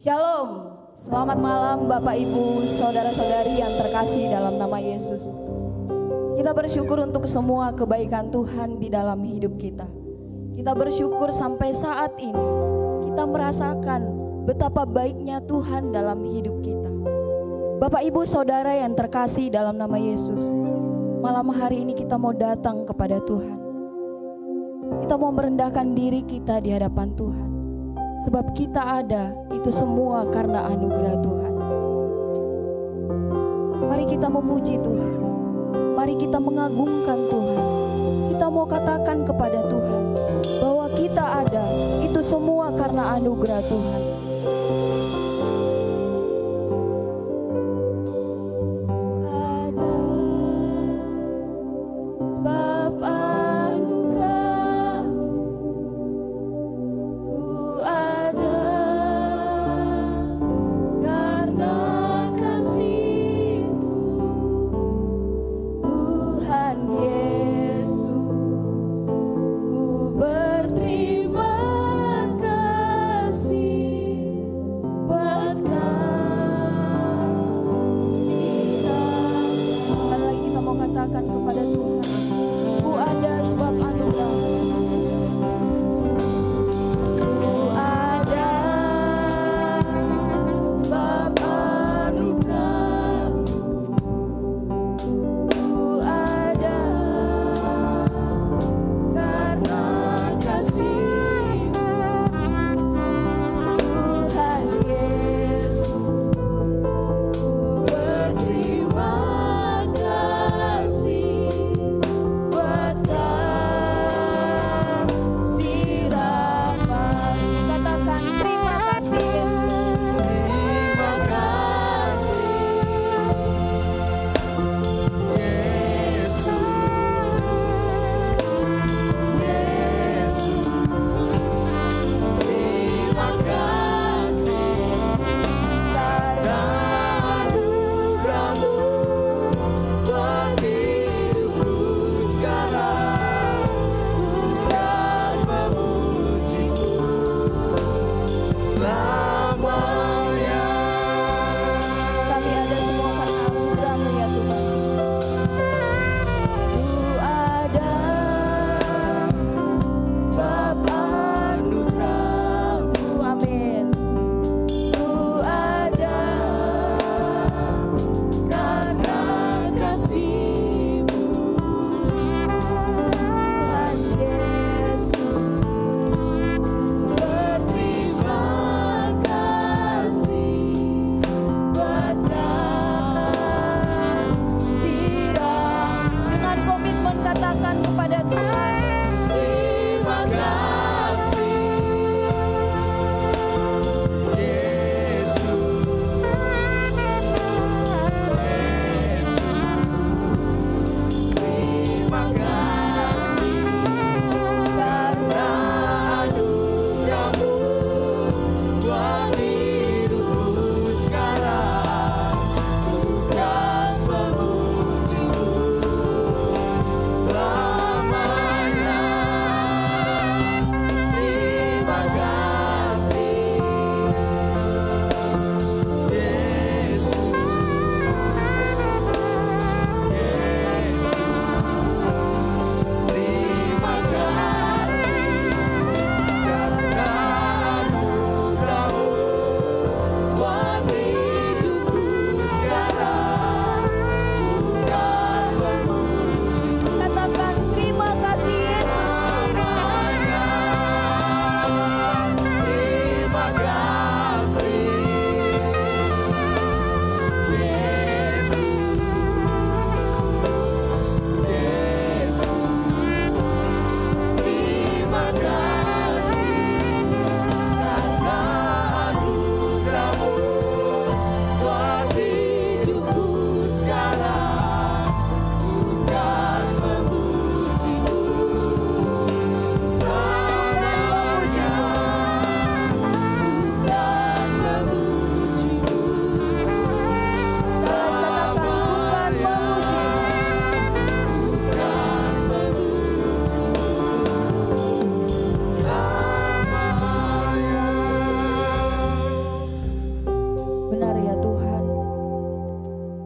Shalom, selamat malam Bapak Ibu, saudara-saudari yang terkasih dalam nama Yesus. Kita bersyukur untuk semua kebaikan Tuhan di dalam hidup kita. Kita bersyukur sampai saat ini kita merasakan betapa baiknya Tuhan dalam hidup kita. Bapak Ibu saudara yang terkasih dalam nama Yesus, malam hari ini kita mau datang kepada Tuhan. Kita mau merendahkan diri kita di hadapan Tuhan. Sebab kita ada, itu semua karena anugerah Tuhan. Mari kita memuji Tuhan. Mari kita mengagungkan Tuhan. Kita mau katakan kepada Tuhan bahwa kita ada, itu semua karena anugerah Tuhan.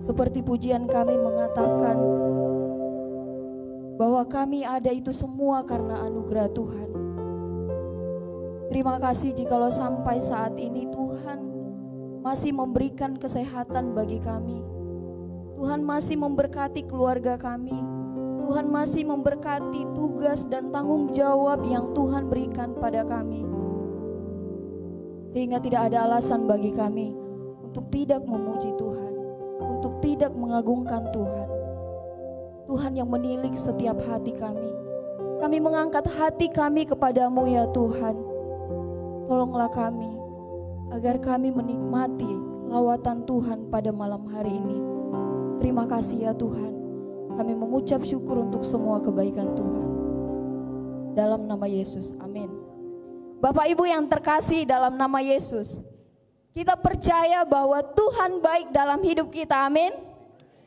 Seperti pujian kami mengatakan bahwa kami ada itu semua karena anugerah Tuhan. Terima kasih jikalau sampai saat ini Tuhan masih memberikan kesehatan bagi kami. Tuhan masih memberkati keluarga kami. Tuhan masih memberkati tugas dan tanggung jawab yang Tuhan berikan pada kami. Sehingga tidak ada alasan bagi kami untuk tidak memuji Tuhan, untuk tidak mengagungkan Tuhan. Tuhan yang menilik setiap hati kami. Kami mengangkat hati kami kepadamu ya Tuhan. Tolonglah kami agar kami menikmati lawatan Tuhan pada malam hari ini. Terima kasih ya Tuhan. Kami mengucap syukur untuk semua kebaikan Tuhan. Dalam nama Yesus, amin. Bapak Ibu yang terkasih dalam nama Yesus, kita percaya bahwa Tuhan baik dalam hidup kita, amin.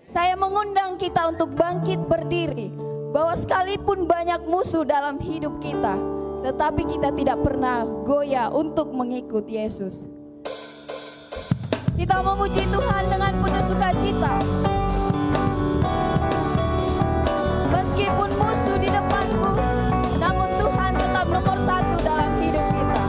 Saya mengundang kita untuk bangkit berdiri, bahwa sekalipun banyak musuh dalam hidup kita, tetapi kita tidak pernah goyah untuk mengikut Yesus. Kita memuji Tuhan dengan penuh sukacita. Meskipun musuh di depanku, namun Tuhan tetap nomor satu dalam hidup kita.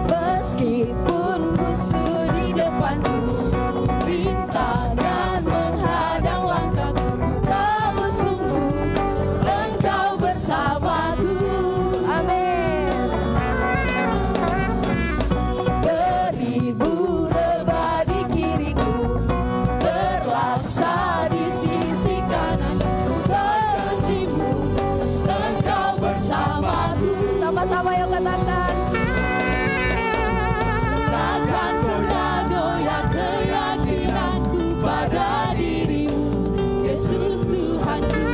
Meskipun musuh di depanku, rintangan menghadang langkahku, tak musuhku, Engkau bersamaku. Amin. Beribu rebah di kiriku, berlaksa di sisi kananku, janjimu, Engkau bersamaku. Sama-sama yuk katakan. Takkan pernah goyah keyakinanku pada dirimu, Yesus Tuhanku.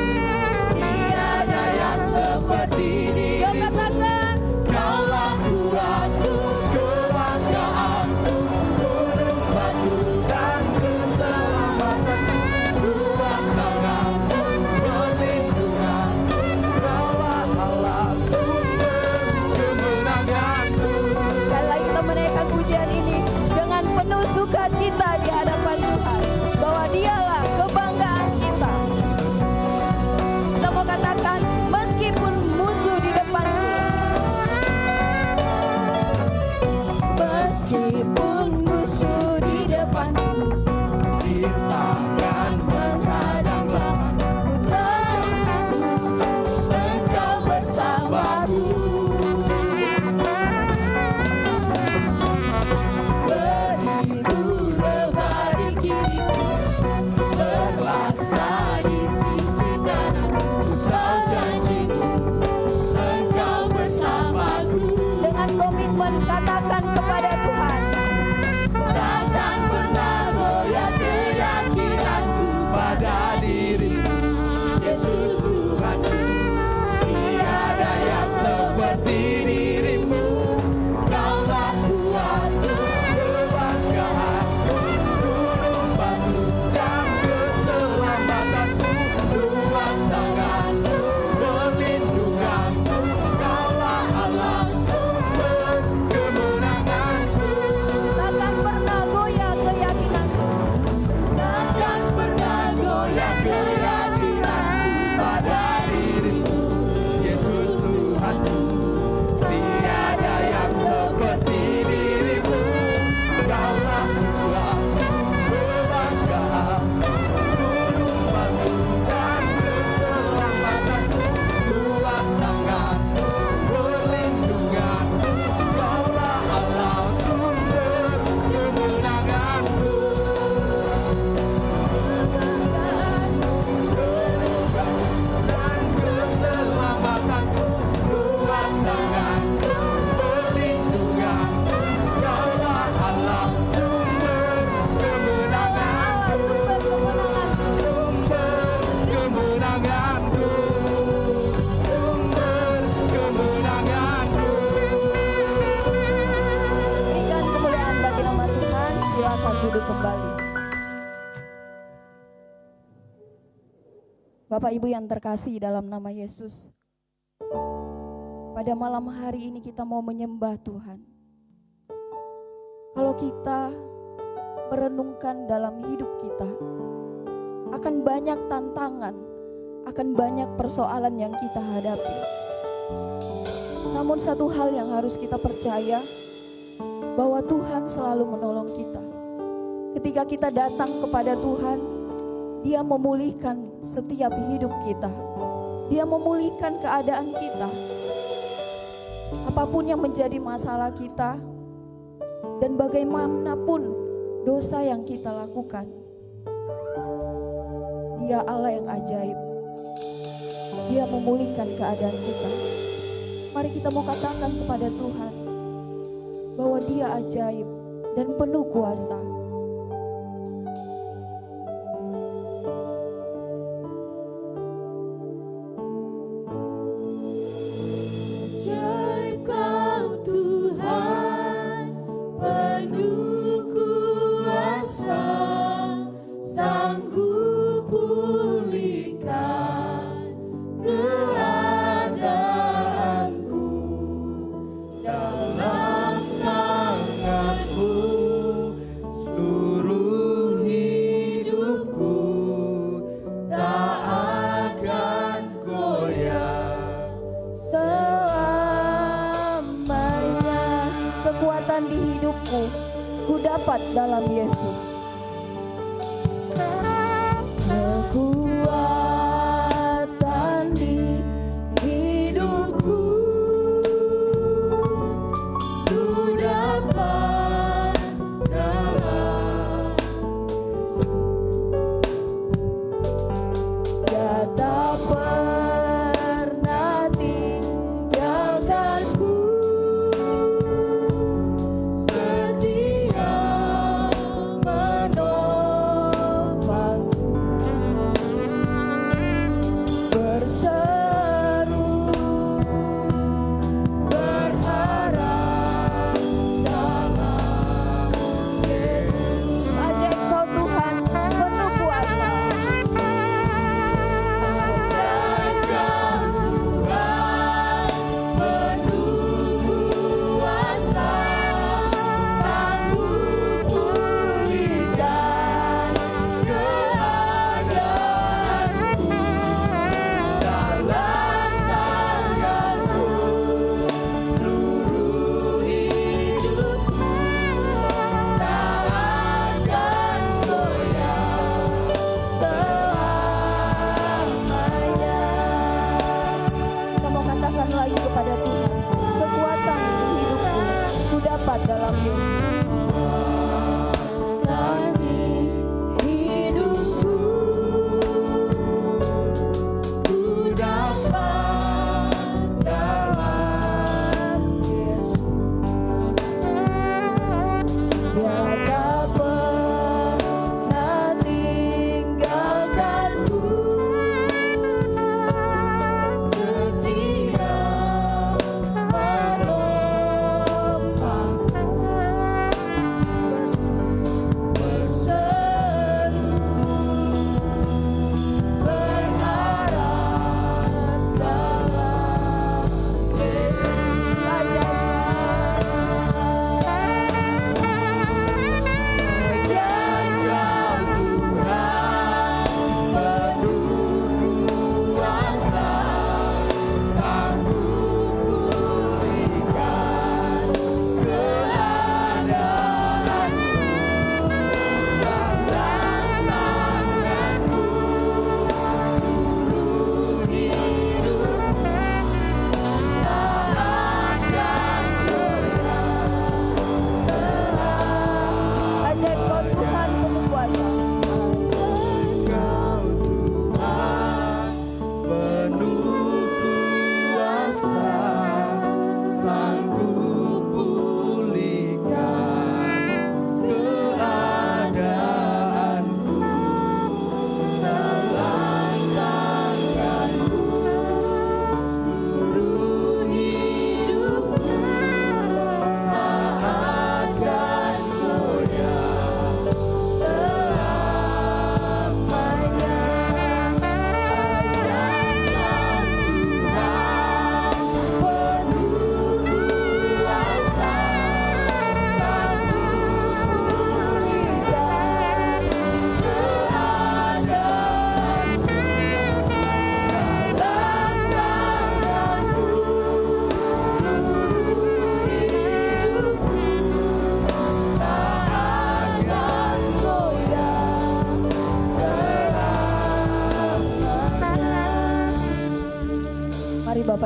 Tiada yang seperti dirimu. Yuk katakan. Kaulah kuatku, kebanggaanku, gunung batu dan keselamatanku, kuat tanganku, perlindunganku, Kaulah Allah sumber kemenanganku. Sekali lagi kita menaikkan pujian ini dengan penuh sukacita di hadapan Tuhan, bahwa Dialah kebanggaan kita. Kita mau katakan, meskipun musuh di depanku, meskipun musuh di depanku, rintangan menghadang langkahku, tak musuhku, Engkau bersamaku. Beribu rebah di kiriku, berlaksa di sisi kananku, Kau janjimu, Engkau bersamaku. Dengan komitmen katakan kepada Tuhan, takkan pernah goyah keyakinanku pada dirimu, Yesus Tuhanku. Tiada yang seperti dirimu. Kaulah kuatku, kebanggaanku, gunung batu dan keselamatanku, kuat tanganku, perlindunganku, Kaulah Allah sumber kemenanganku. Takkan pernah goyah keyakinanku, takkan pernah goyah keyakinanku pada dirimu, Yesus Tuhanku. Tiada yang seperti dirimu. Kaulah kuatku, kebanggaanku, gunung batu dan keselamatanku, kuat tanganku, perlindunganku, Kaulah Allah sumber kemenanganku. Dan keselamatanku, kuat tanganku, perlindunganku, Kaulah Allah sumber kemenanganku, sumber kemenanganku, sumber kemenanganku. Berikan kemuliaan bagi nama Tuhan. Silakan duduk kembali. Bapak Ibu yang terkasih dalam nama Yesus, pada malam hari ini kita mau menyembah Tuhan. Kalau kalau kita merenungkan dalam hidup kita, akan banyak tantangan, akan banyak persoalan yang kita hadapi. Namun satu hal yang harus kita percaya, bahwa Tuhan selalu menolong kita. Ketika kita datang kepada Tuhan, Dia memulihkan setiap hidup kita. Dia memulihkan keadaan kita. Apapun yang menjadi masalah kita, dan bagaimanapun dosa yang kita lakukan, Dia Allah yang ajaib. Dia memulihkan keadaan kita. Mari kita mau katakan kepada Tuhan bahwa Dia ajaib dan penuh kuasa. Ku dapat dalam Yesus. Kekuatan di hidupku, ku dapat dalam Dia tak pernah tinggalkanku. Dalam Yesus.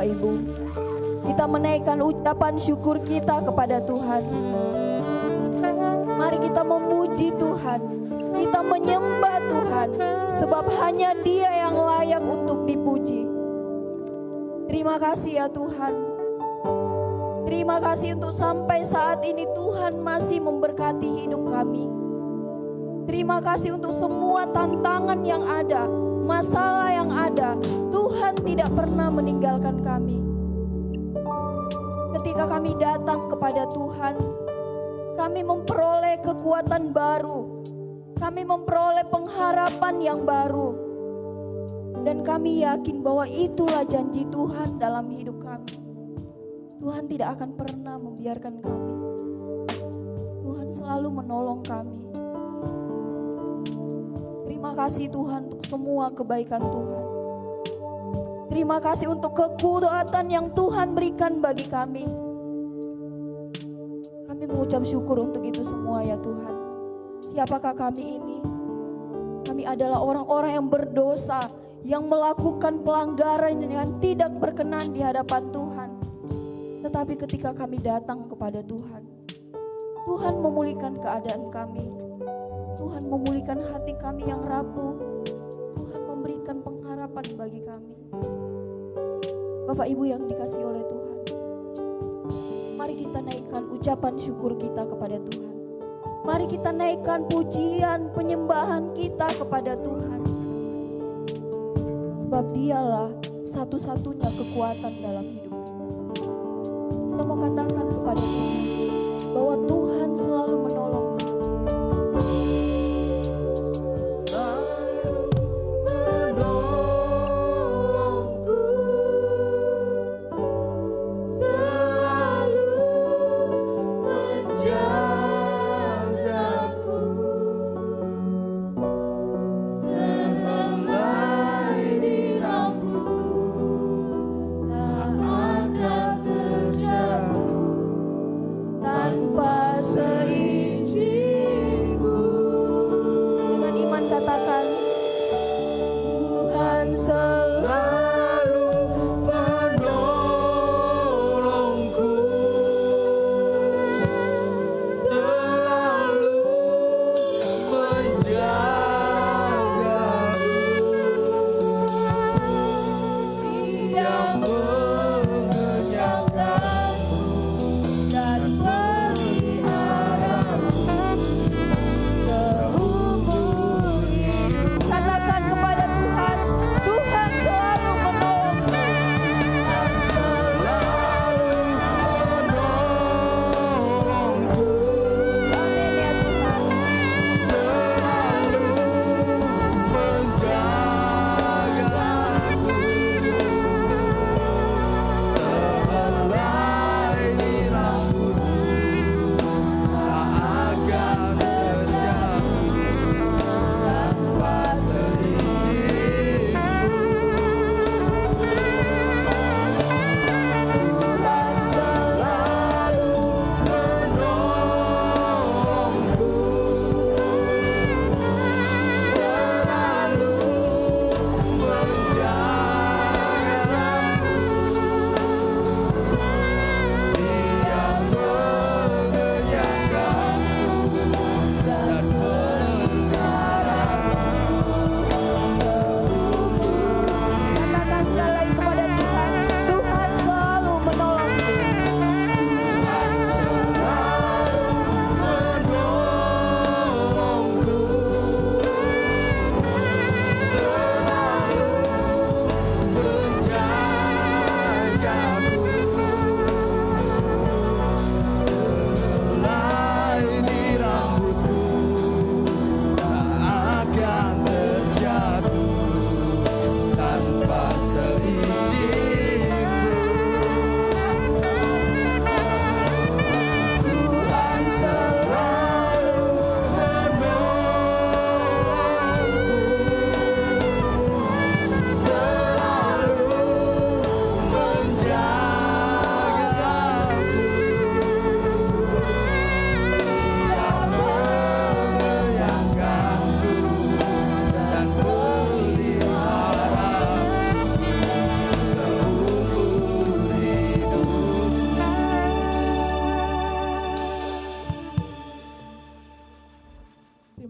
Bapak Ibu. Kita menaikkan ucapan syukur kita kepada Tuhan. Mari kita memuji Tuhan, kita menyembah Tuhan, sebab hanya Dia yang layak untuk dipuji. Terima kasih ya Tuhan. Terima kasih untuk sampai saat ini Tuhan masih memberkati hidup kami. Terima kasih untuk semua tantangan yang ada, masalah yang ada. Tuhan tidak pernah meninggalkan kami. Ketika kami datang kepada Tuhan, kami memperoleh kekuatan baru. Kami memperoleh pengharapan yang baru. Dan kami yakin bahwa itulah janji Tuhan dalam hidup kami. Tuhan tidak akan pernah membiarkan kami. Tuhan selalu menolong kami. Terima kasih Tuhan untuk semua kebaikan Tuhan. Terima kasih untuk kekuatan yang Tuhan berikan bagi kami. Kami mengucap syukur untuk itu semua ya Tuhan. Siapakah kami ini? Kami adalah orang-orang yang berdosa, yang melakukan pelanggaran yang tidak berkenan di hadapan Tuhan. Tetapi ketika kami datang kepada Tuhan, Tuhan memulihkan keadaan kami. Tuhan memulihkan hati kami yang rapuh. Tuhan memberikan pengharapan bagi kami. Bapak Ibu yang dikasihi oleh Tuhan, mari kita naikkan ucapan syukur kita kepada Tuhan. Mari kita naikkan pujian, penyembahan kita kepada Tuhan. Sebab Dialah satu-satunya kekuatan dalam hidup kita. Kita mau katakan kepada Tuhan bahwa Tuhan selalu menolong hidup kita. Tanpa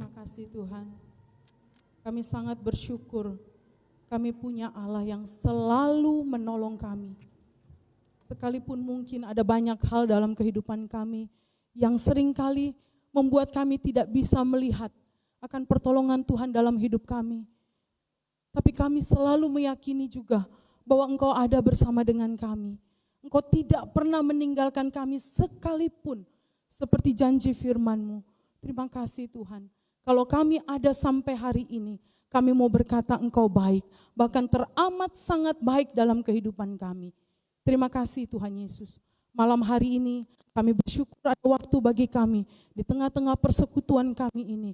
Terima kasih Tuhan. Kami sangat bersyukur kami punya Allah yang selalu menolong kami. Sekalipun mungkin ada banyak hal dalam kehidupan kami yang seringkali membuat kami tidak bisa melihat akan pertolongan Tuhan dalam hidup kami. Tapi kami selalu meyakini juga bahwa Engkau ada bersama dengan kami. Engkau tidak pernah meninggalkan kami sekalipun, seperti janji firman-Mu. Terima kasih Tuhan. Kalau kami ada sampai hari ini, kami mau berkata Engkau baik, bahkan teramat sangat baik dalam kehidupan kami. Terima kasih Tuhan Yesus. Malam hari ini kami bersyukur ada waktu bagi kami di tengah-tengah persekutuan kami ini.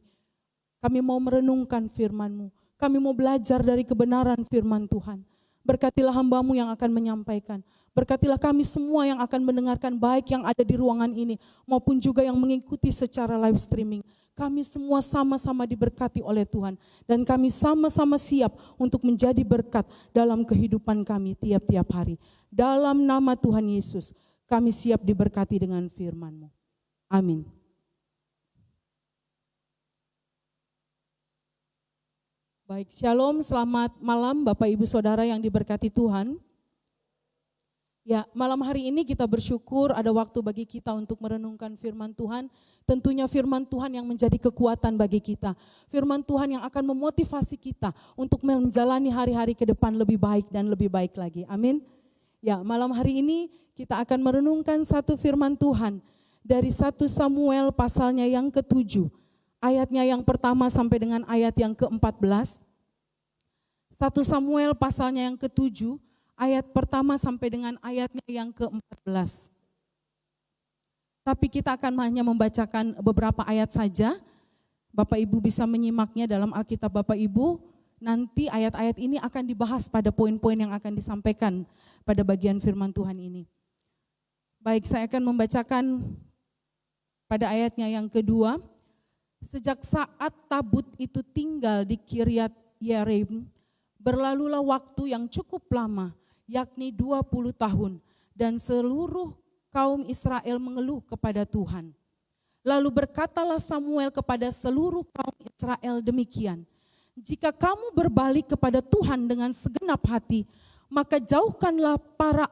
Kami mau merenungkan firman-Mu. Kami mau belajar dari kebenaran firman Tuhan. Berkatilah hamba-Mu yang akan menyampaikan. Berkatilah kami semua yang akan mendengarkan, baik yang ada di ruangan ini maupun juga yang mengikuti secara live streaming. Kami semua sama-sama diberkati oleh Tuhan. Dan kami sama-sama siap untuk menjadi berkat dalam kehidupan kami tiap-tiap hari. Dalam nama Tuhan Yesus, kami siap diberkati dengan firman-Mu. Amin. Baik, shalom, selamat malam Bapak Ibu Saudara yang diberkati Tuhan. Ya, malam hari ini kita bersyukur ada waktu bagi kita untuk merenungkan firman Tuhan. Tentunya firman Tuhan yang menjadi kekuatan bagi kita. Firman Tuhan yang akan memotivasi kita untuk menjalani hari-hari ke depan lebih baik dan lebih baik lagi. Amin. Ya, malam hari ini kita akan merenungkan satu firman Tuhan dari 1 Samuel pasalnya yang ke-7. Ayatnya yang pertama sampai dengan ayat yang ke-14. 1 Samuel pasalnya yang ke-7. Ayat pertama sampai dengan ayatnya yang ke-14. Tapi kita akan hanya membacakan beberapa ayat saja. Bapak Ibu bisa menyimaknya dalam Alkitab Bapak Ibu. Nanti ayat-ayat ini akan dibahas pada poin-poin yang akan disampaikan pada bagian firman Tuhan ini. Baik, saya akan membacakan pada ayatnya yang kedua. Sejak saat tabut itu tinggal di Kiryat Yearim, berlalulah waktu yang cukup lama, yakni 20 tahun, dan seluruh kaum Israel mengeluh kepada Tuhan. Lalu berkatalah Samuel kepada seluruh kaum Israel demikian, jika kamu berbalik kepada Tuhan dengan segenap hati, maka jauhkanlah para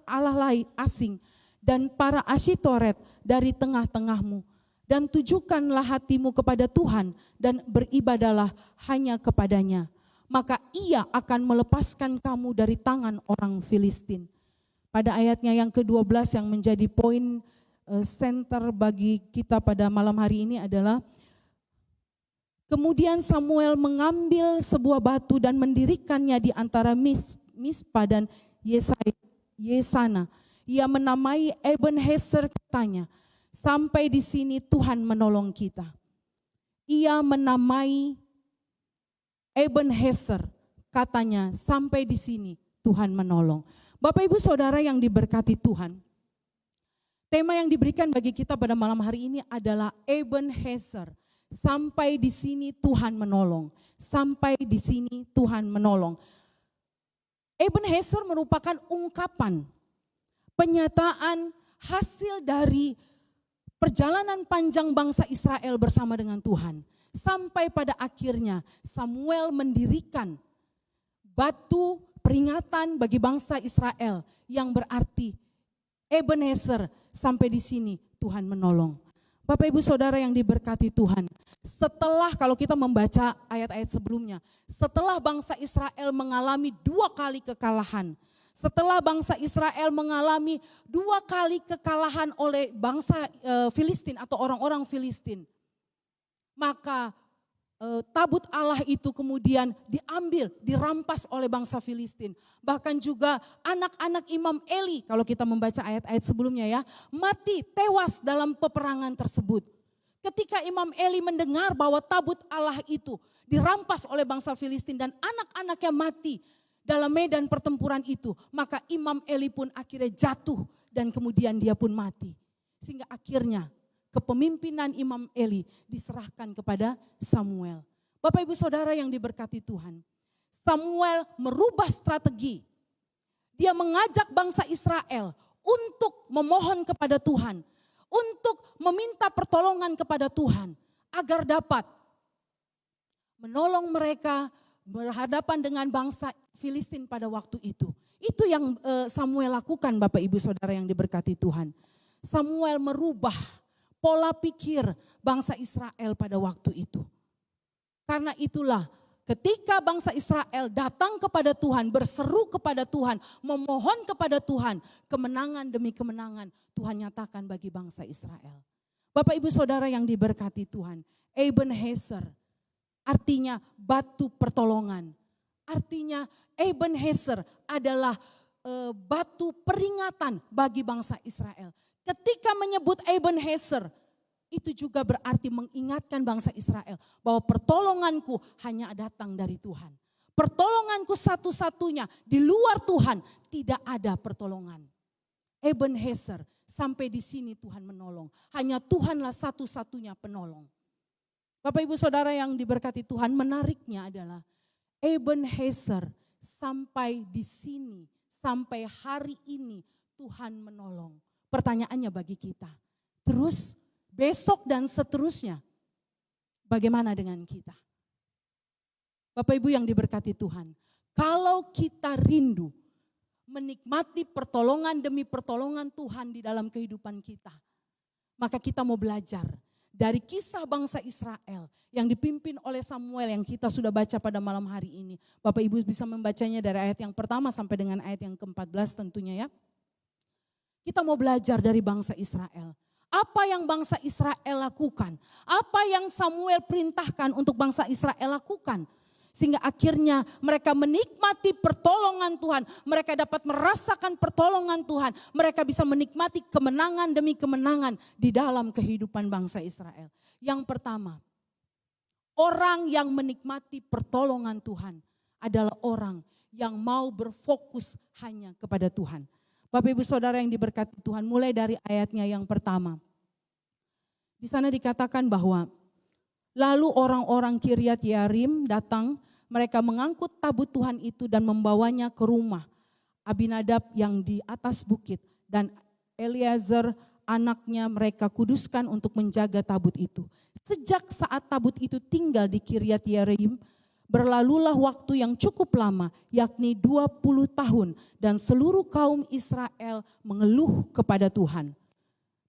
allah lain asing dan para Asyitoret dari tengah-tengahmu, dan tujukanlah hatimu kepada Tuhan dan beribadalah hanya kepadanya. Maka ia akan melepaskan kamu dari tangan orang Filistin. Pada ayatnya yang ke-12 yang menjadi poin center bagi kita pada malam hari ini adalah, kemudian Samuel mengambil sebuah batu dan mendirikannya di antara Mispa dan Yesana. Ia menamai Ebenezer, katanya, sampai di sini Tuhan menolong kita. Ia menamai Ebenezer, katanya, sampai di sini Tuhan menolong. Bapak Ibu Saudara yang diberkati Tuhan, tema yang diberikan bagi kita pada malam hari ini adalah Ebenezer, sampai di sini Tuhan menolong. Sampai di sini Tuhan menolong. Ebenezer merupakan ungkapan, penyataan hasil dari perjalanan panjang bangsa Israel bersama dengan Tuhan. Sampai pada akhirnya Samuel mendirikan batu peringatan bagi bangsa Israel yang berarti Ebenezer, sampai di sini Tuhan menolong. Bapak Ibu Saudara yang diberkati Tuhan, setelah kalau kita membaca ayat-ayat sebelumnya, setelah bangsa Israel mengalami 2 kali kekalahan, setelah bangsa Israel mengalami 2 kali kekalahan oleh bangsa Filistin atau orang-orang Filistin, maka tabut Allah itu kemudian diambil, dirampas oleh bangsa Filistin. Bahkan juga anak-anak Imam Eli, kalau kita membaca ayat-ayat sebelumnya ya, mati, tewas dalam peperangan tersebut. Ketika Imam Eli mendengar bahwa tabut Allah itu dirampas oleh bangsa Filistin dan anak-anaknya mati dalam medan pertempuran itu, maka Imam Eli pun akhirnya jatuh dan kemudian dia pun mati. Sehingga akhirnya kepemimpinan Imam Eli diserahkan kepada Samuel. Bapak Ibu Saudara yang diberkati Tuhan, Samuel merubah strategi. Dia mengajak bangsa Israel untuk memohon kepada Tuhan, untuk meminta pertolongan kepada Tuhan, agar dapat menolong mereka berhadapan dengan bangsa Filistin pada waktu itu. Itu yang Samuel lakukan, Bapak Ibu Saudara yang diberkati Tuhan. Samuel merubah pola pikir bangsa Israel pada waktu itu. Karena itulah ketika bangsa Israel datang kepada Tuhan, berseru kepada Tuhan, memohon kepada Tuhan, kemenangan demi kemenangan Tuhan nyatakan bagi bangsa Israel. Bapak Ibu Saudara yang diberkati Tuhan, Ebenezer artinya batu pertolongan. Artinya Ebenezer adalah batu peringatan bagi bangsa Israel. Ketika menyebut Ebenezer, itu juga berarti mengingatkan bangsa Israel bahwa pertolonganku hanya datang dari Tuhan. Pertolonganku satu-satunya, di luar Tuhan tidak ada pertolongan. Ebenezer, sampai di sini Tuhan menolong. Hanya Tuhanlah satu-satunya penolong. Bapak Ibu Saudara yang diberkati Tuhan, menariknya adalah Ebenezer sampai di sini, sampai hari ini Tuhan menolong. Pertanyaannya bagi kita, terus besok dan seterusnya, bagaimana dengan kita? Bapak Ibu yang diberkati Tuhan, kalau kita rindu menikmati pertolongan demi pertolongan Tuhan di dalam kehidupan kita, maka kita mau belajar dari kisah bangsa Israel yang dipimpin oleh Samuel yang kita sudah baca pada malam hari ini. Bapak Ibu bisa membacanya dari ayat yang pertama sampai dengan ayat yang ke-14 tentunya ya. Kita mau belajar dari bangsa Israel. Apa yang bangsa Israel lakukan? Apa yang Samuel perintahkan untuk bangsa Israel lakukan? Sehingga akhirnya mereka menikmati pertolongan Tuhan. Mereka dapat merasakan pertolongan Tuhan. Mereka bisa menikmati kemenangan demi kemenangan di dalam kehidupan bangsa Israel. Yang pertama, orang yang menikmati pertolongan Tuhan adalah orang yang mau berfokus hanya kepada Tuhan. Bapak Ibu Saudara yang diberkati Tuhan, mulai dari ayatnya yang pertama. Di sana dikatakan bahwa lalu orang-orang Kiryat Yearim datang, mereka mengangkut tabut Tuhan itu dan membawanya ke rumah Abinadab yang di atas bukit. Dan Eleazar anaknya mereka kuduskan untuk menjaga tabut itu. Sejak saat tabut itu tinggal di Kiryat Yearim, berlalulah waktu yang cukup lama, yakni 20 tahun. Dan seluruh kaum Israel mengeluh kepada Tuhan.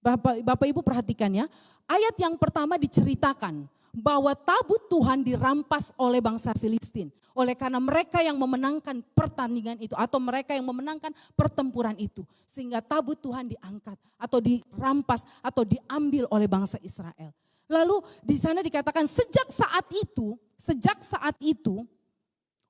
Bapak Ibu perhatikan ya, ayat yang pertama diceritakan bahwa tabut Tuhan dirampas oleh bangsa Filistin. Oleh karena mereka yang memenangkan pertandingan itu atau mereka yang memenangkan pertempuran itu. Sehingga tabut Tuhan diangkat atau dirampas atau diambil oleh bangsa Israel. Lalu di sana dikatakan sejak saat itu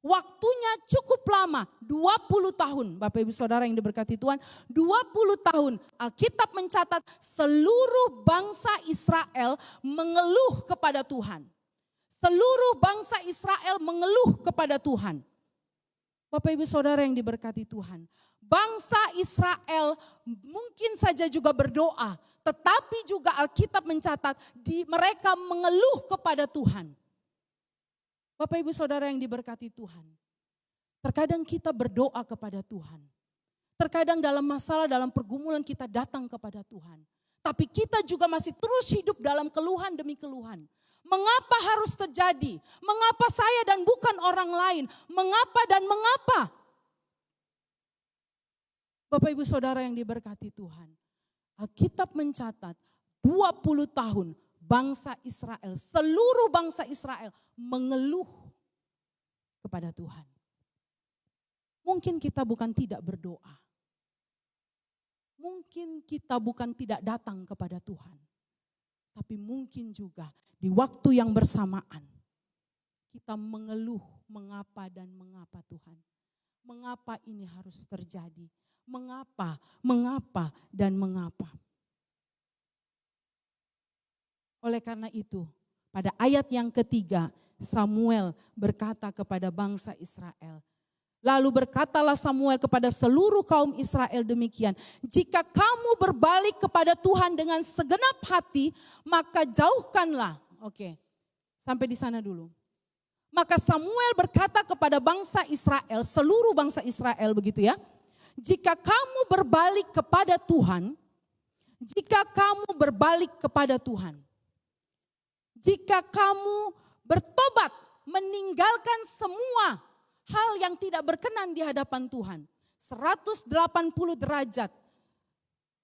waktunya cukup lama, 20 tahun. Bapak Ibu Saudara yang diberkati Tuhan, 20 tahun Alkitab mencatat seluruh bangsa Israel mengeluh kepada Tuhan. Seluruh bangsa Israel mengeluh kepada Tuhan. Bapak Ibu Saudara yang diberkati Tuhan, bangsa Israel mungkin saja juga berdoa, tetapi juga Alkitab mencatat mereka mengeluh kepada Tuhan. Bapak Ibu Saudara yang diberkati Tuhan, terkadang kita berdoa kepada Tuhan. Terkadang dalam masalah, dalam pergumulan kita datang kepada Tuhan. Tapi kita juga masih terus hidup dalam keluhan demi keluhan. Mengapa harus terjadi? Mengapa saya dan bukan orang lain? Mengapa dan mengapa? Bapak Ibu Saudara yang diberkati Tuhan, Alkitab mencatat 20 tahun bangsa Israel, seluruh bangsa Israel mengeluh kepada Tuhan. Mungkin kita bukan tidak berdoa. Mungkin kita bukan tidak datang kepada Tuhan. Tapi mungkin juga di waktu yang bersamaan kita mengeluh mengapa dan mengapa Tuhan. Mengapa ini harus terjadi? Mengapa dan mengapa? Oleh karena itu, pada ayat yang ketiga, Samuel berkata kepada bangsa Israel. Lalu berkatalah Samuel kepada seluruh kaum Israel demikian. Jika kamu berbalik kepada Tuhan dengan segenap hati, maka jauhkanlah. Oke, sampai di sana dulu. Maka Samuel berkata kepada bangsa Israel, seluruh bangsa Israel begitu ya. Jika kamu berbalik kepada Tuhan, jika kamu berbalik kepada Tuhan, jika kamu bertobat meninggalkan semua hal yang tidak berkenan di hadapan Tuhan. 180 derajat.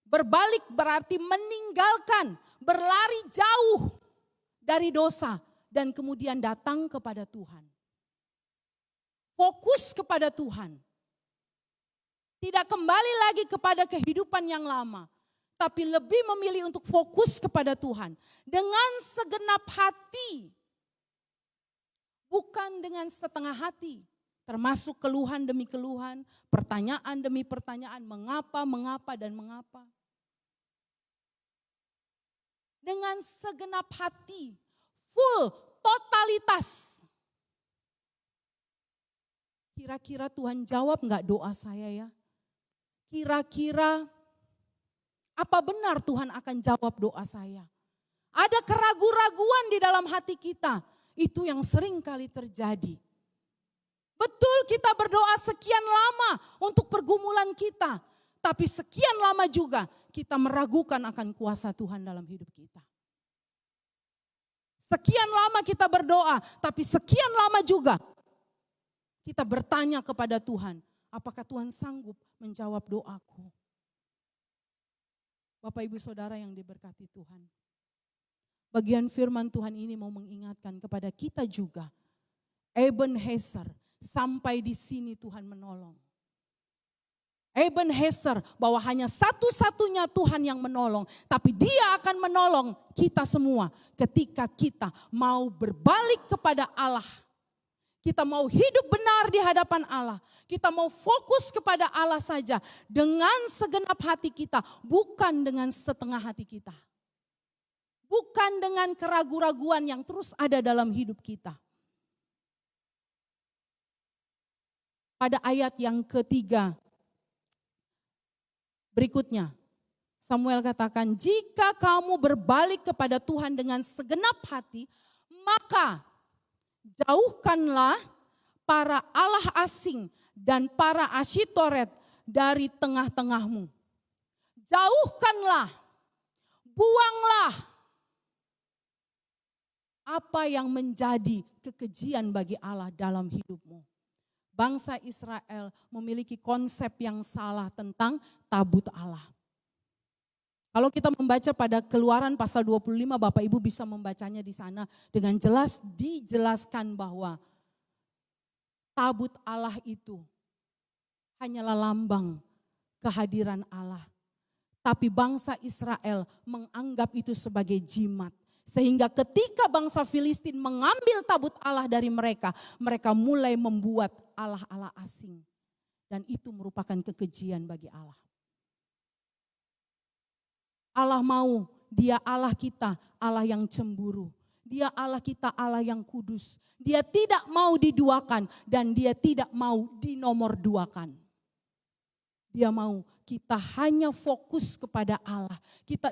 Berbalik berarti meninggalkan, berlari jauh dari dosa dan kemudian datang kepada Tuhan. Fokus kepada Tuhan. Tidak kembali lagi kepada kehidupan yang lama, tapi lebih memilih untuk fokus kepada Tuhan dengan segenap hati, bukan dengan setengah hati, termasuk keluhan demi keluhan, pertanyaan demi pertanyaan, mengapa dan mengapa. Dengan segenap hati, full, totalitas. Kira-kira Tuhan jawab enggak doa saya ya? Kira-kira apa benar Tuhan akan jawab doa saya? Ada keraguan-raguan di dalam hati kita. Itu yang sering kali terjadi. Betul kita berdoa sekian lama untuk pergumulan kita. Tapi sekian lama juga kita meragukan akan kuasa Tuhan dalam hidup kita. Sekian lama kita berdoa, tapi sekian lama juga kita bertanya kepada Tuhan, apakah Tuhan sanggup menjawab doaku? Bapak Ibu Saudara yang diberkati Tuhan. Bagian firman Tuhan ini mau mengingatkan kepada kita juga. Ebenezer, sampai di sini Tuhan menolong. Ebenezer, bahwa hanya satu-satunya Tuhan yang menolong. Tapi Dia akan menolong kita semua ketika kita mau berbalik kepada Allah. Kita mau hidup benar di hadapan Allah. Kita mau fokus kepada Allah saja dengan segenap hati kita, bukan dengan setengah hati kita. Bukan dengan keraguan-raguan yang terus ada dalam hidup kita. Pada ayat yang ketiga, berikutnya, Samuel katakan, jika kamu berbalik kepada Tuhan dengan segenap hati, maka jauhkanlah para Allah asing dan para Asyitoret dari tengah-tengahmu. Jauhkanlah, buanglah apa yang menjadi kekejian bagi Allah dalam hidupmu. Bangsa Israel memiliki konsep yang salah tentang tabut Allah. Kalau kita membaca pada Keluaran pasal 25, Bapak Ibu bisa membacanya di sana dengan jelas dijelaskan bahwa tabut Allah itu hanyalah lambang kehadiran Allah. Tapi bangsa Israel menganggap itu sebagai jimat. Sehingga ketika bangsa Filistin mengambil tabut Allah dari mereka, mereka mulai membuat Allah-Allah asing. Dan itu merupakan kekejian bagi Allah. Allah mau, Dia Allah kita, Allah yang cemburu. Dia Allah kita, Allah yang kudus. Dia tidak mau diduakan dan Dia tidak mau dinomorduakan. Dia mau kita hanya fokus kepada Allah.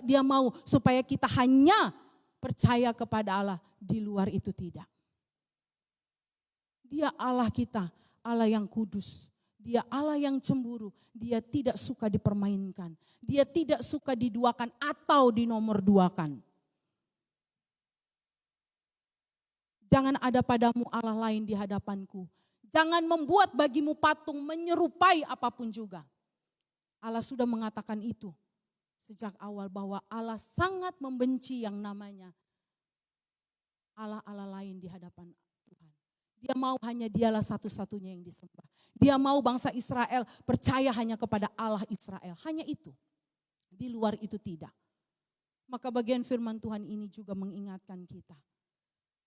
Dia mau supaya kita hanya percaya kepada Allah, di luar itu tidak. Dia Allah kita, Allah yang kudus. Dia Allah yang cemburu, Dia tidak suka dipermainkan. Dia tidak suka diduakan atau dinomorduakan. Jangan ada padamu Allah lain di hadapanku. Jangan membuat bagimu patung menyerupai apapun juga. Allah sudah mengatakan itu sejak awal bahwa Allah sangat membenci yang namanya Allah-Allah lain di hadapan Tuhan. Dia mau hanya Dialah satu-satunya yang disembah. Dia mau bangsa Israel percaya hanya kepada Allah Israel. Hanya itu. Di luar itu tidak. Maka bagian firman Tuhan ini juga mengingatkan kita.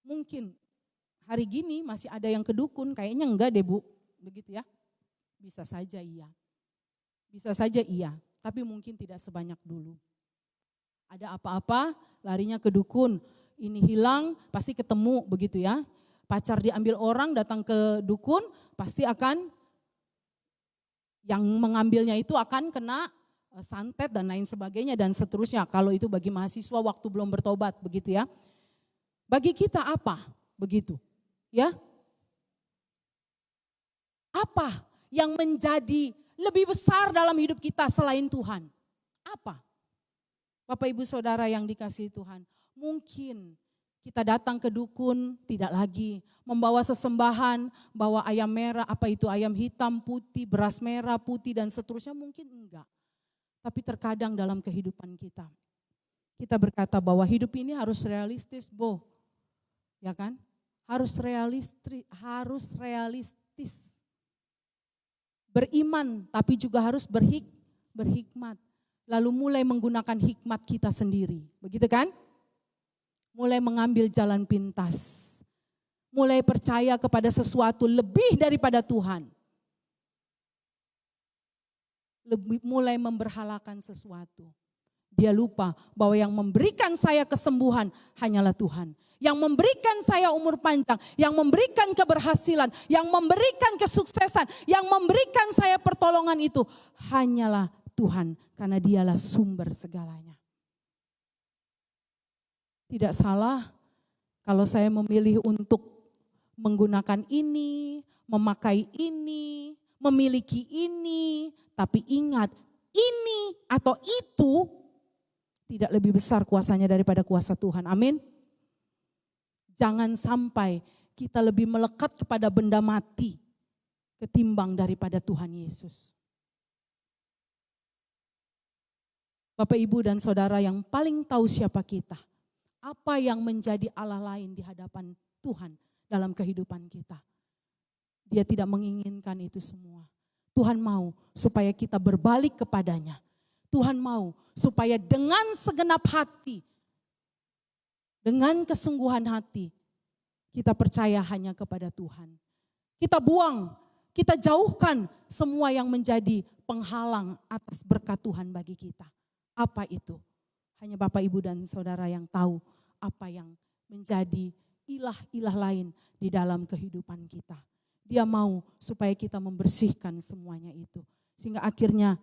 Mungkin hari gini masih ada yang kedukun, kayaknya enggak deh Bu. Begitu ya. Bisa saja iya. Bisa saja iya. Tapi mungkin tidak sebanyak dulu. Ada apa-apa, larinya ke dukun. Ini hilang, pasti ketemu begitu ya. Pacar diambil orang, datang ke dukun, pasti akan, yang mengambilnya itu akan kena santet dan lain sebagainya dan seterusnya. Kalau itu bagi mahasiswa waktu belum bertobat begitu ya. Bagi kita apa? Begitu ya. Apa yang menjadi lebih besar dalam hidup kita selain Tuhan? Apa? Bapak Ibu Saudara yang dikasihi Tuhan, mungkin Kita datang ke dukun, tidak lagi membawa sesembahan, bawa ayam merah, apa itu ayam hitam, putih, beras merah, putih dan seterusnya, mungkin enggak. Tapi terkadang dalam kehidupan kita berkata bahwa hidup ini harus realistis, ya kan? Harus realistis. Beriman, tapi juga harus berhikmat. Lalu mulai menggunakan hikmat kita sendiri, begitu kan? Mulai mengambil jalan pintas. Mulai percaya kepada sesuatu lebih daripada Tuhan. Mulai memberhalakan sesuatu. Dia lupa bahwa yang memberikan saya kesembuhan hanyalah Tuhan. Yang memberikan saya umur panjang, yang memberikan keberhasilan, yang memberikan kesuksesan, yang memberikan saya pertolongan itu hanyalah Tuhan. Karena dialah sumber segalanya. Tidak salah kalau saya memilih untuk menggunakan ini, memakai ini, memiliki ini. Tapi ingat, ini atau itu tidak lebih besar kuasanya daripada kuasa Tuhan. Amin. Jangan sampai kita lebih melekat kepada benda mati ketimbang daripada Tuhan Yesus. Bapak, Ibu, dan Saudara yang paling tahu siapa kita. Apa yang menjadi Allah lain di hadapan Tuhan dalam kehidupan kita. Dia tidak menginginkan itu semua. Tuhan mau supaya kita berbalik kepadanya. Tuhan mau supaya dengan segenap hati, dengan kesungguhan hati, kita percaya hanya kepada Tuhan. Kita buang, kita jauhkan semua yang menjadi penghalang atas berkat Tuhan bagi kita. Apa itu? Hanya Bapak, Ibu, dan Saudara yang tahu apa yang menjadi ilah-ilah lain di dalam kehidupan kita. Dia mau supaya kita membersihkan semuanya itu. Sehingga akhirnya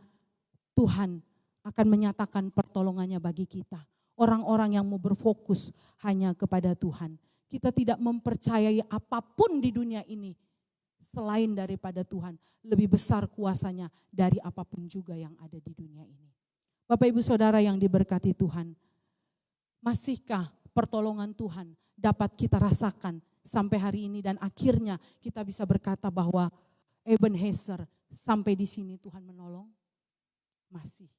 Tuhan akan menyatakan pertolongannya bagi kita. Orang-orang yang mau berfokus hanya kepada Tuhan. Kita tidak mempercayai apapun di dunia ini selain daripada Tuhan. Lebih besar kuasanya dari apapun juga yang ada di dunia ini. Bapak, Ibu, Saudara yang diberkati Tuhan, masihkah pertolongan Tuhan dapat kita rasakan sampai hari ini dan akhirnya kita bisa berkata bahwa Ebenezer, sampai di sini Tuhan menolong? Masih.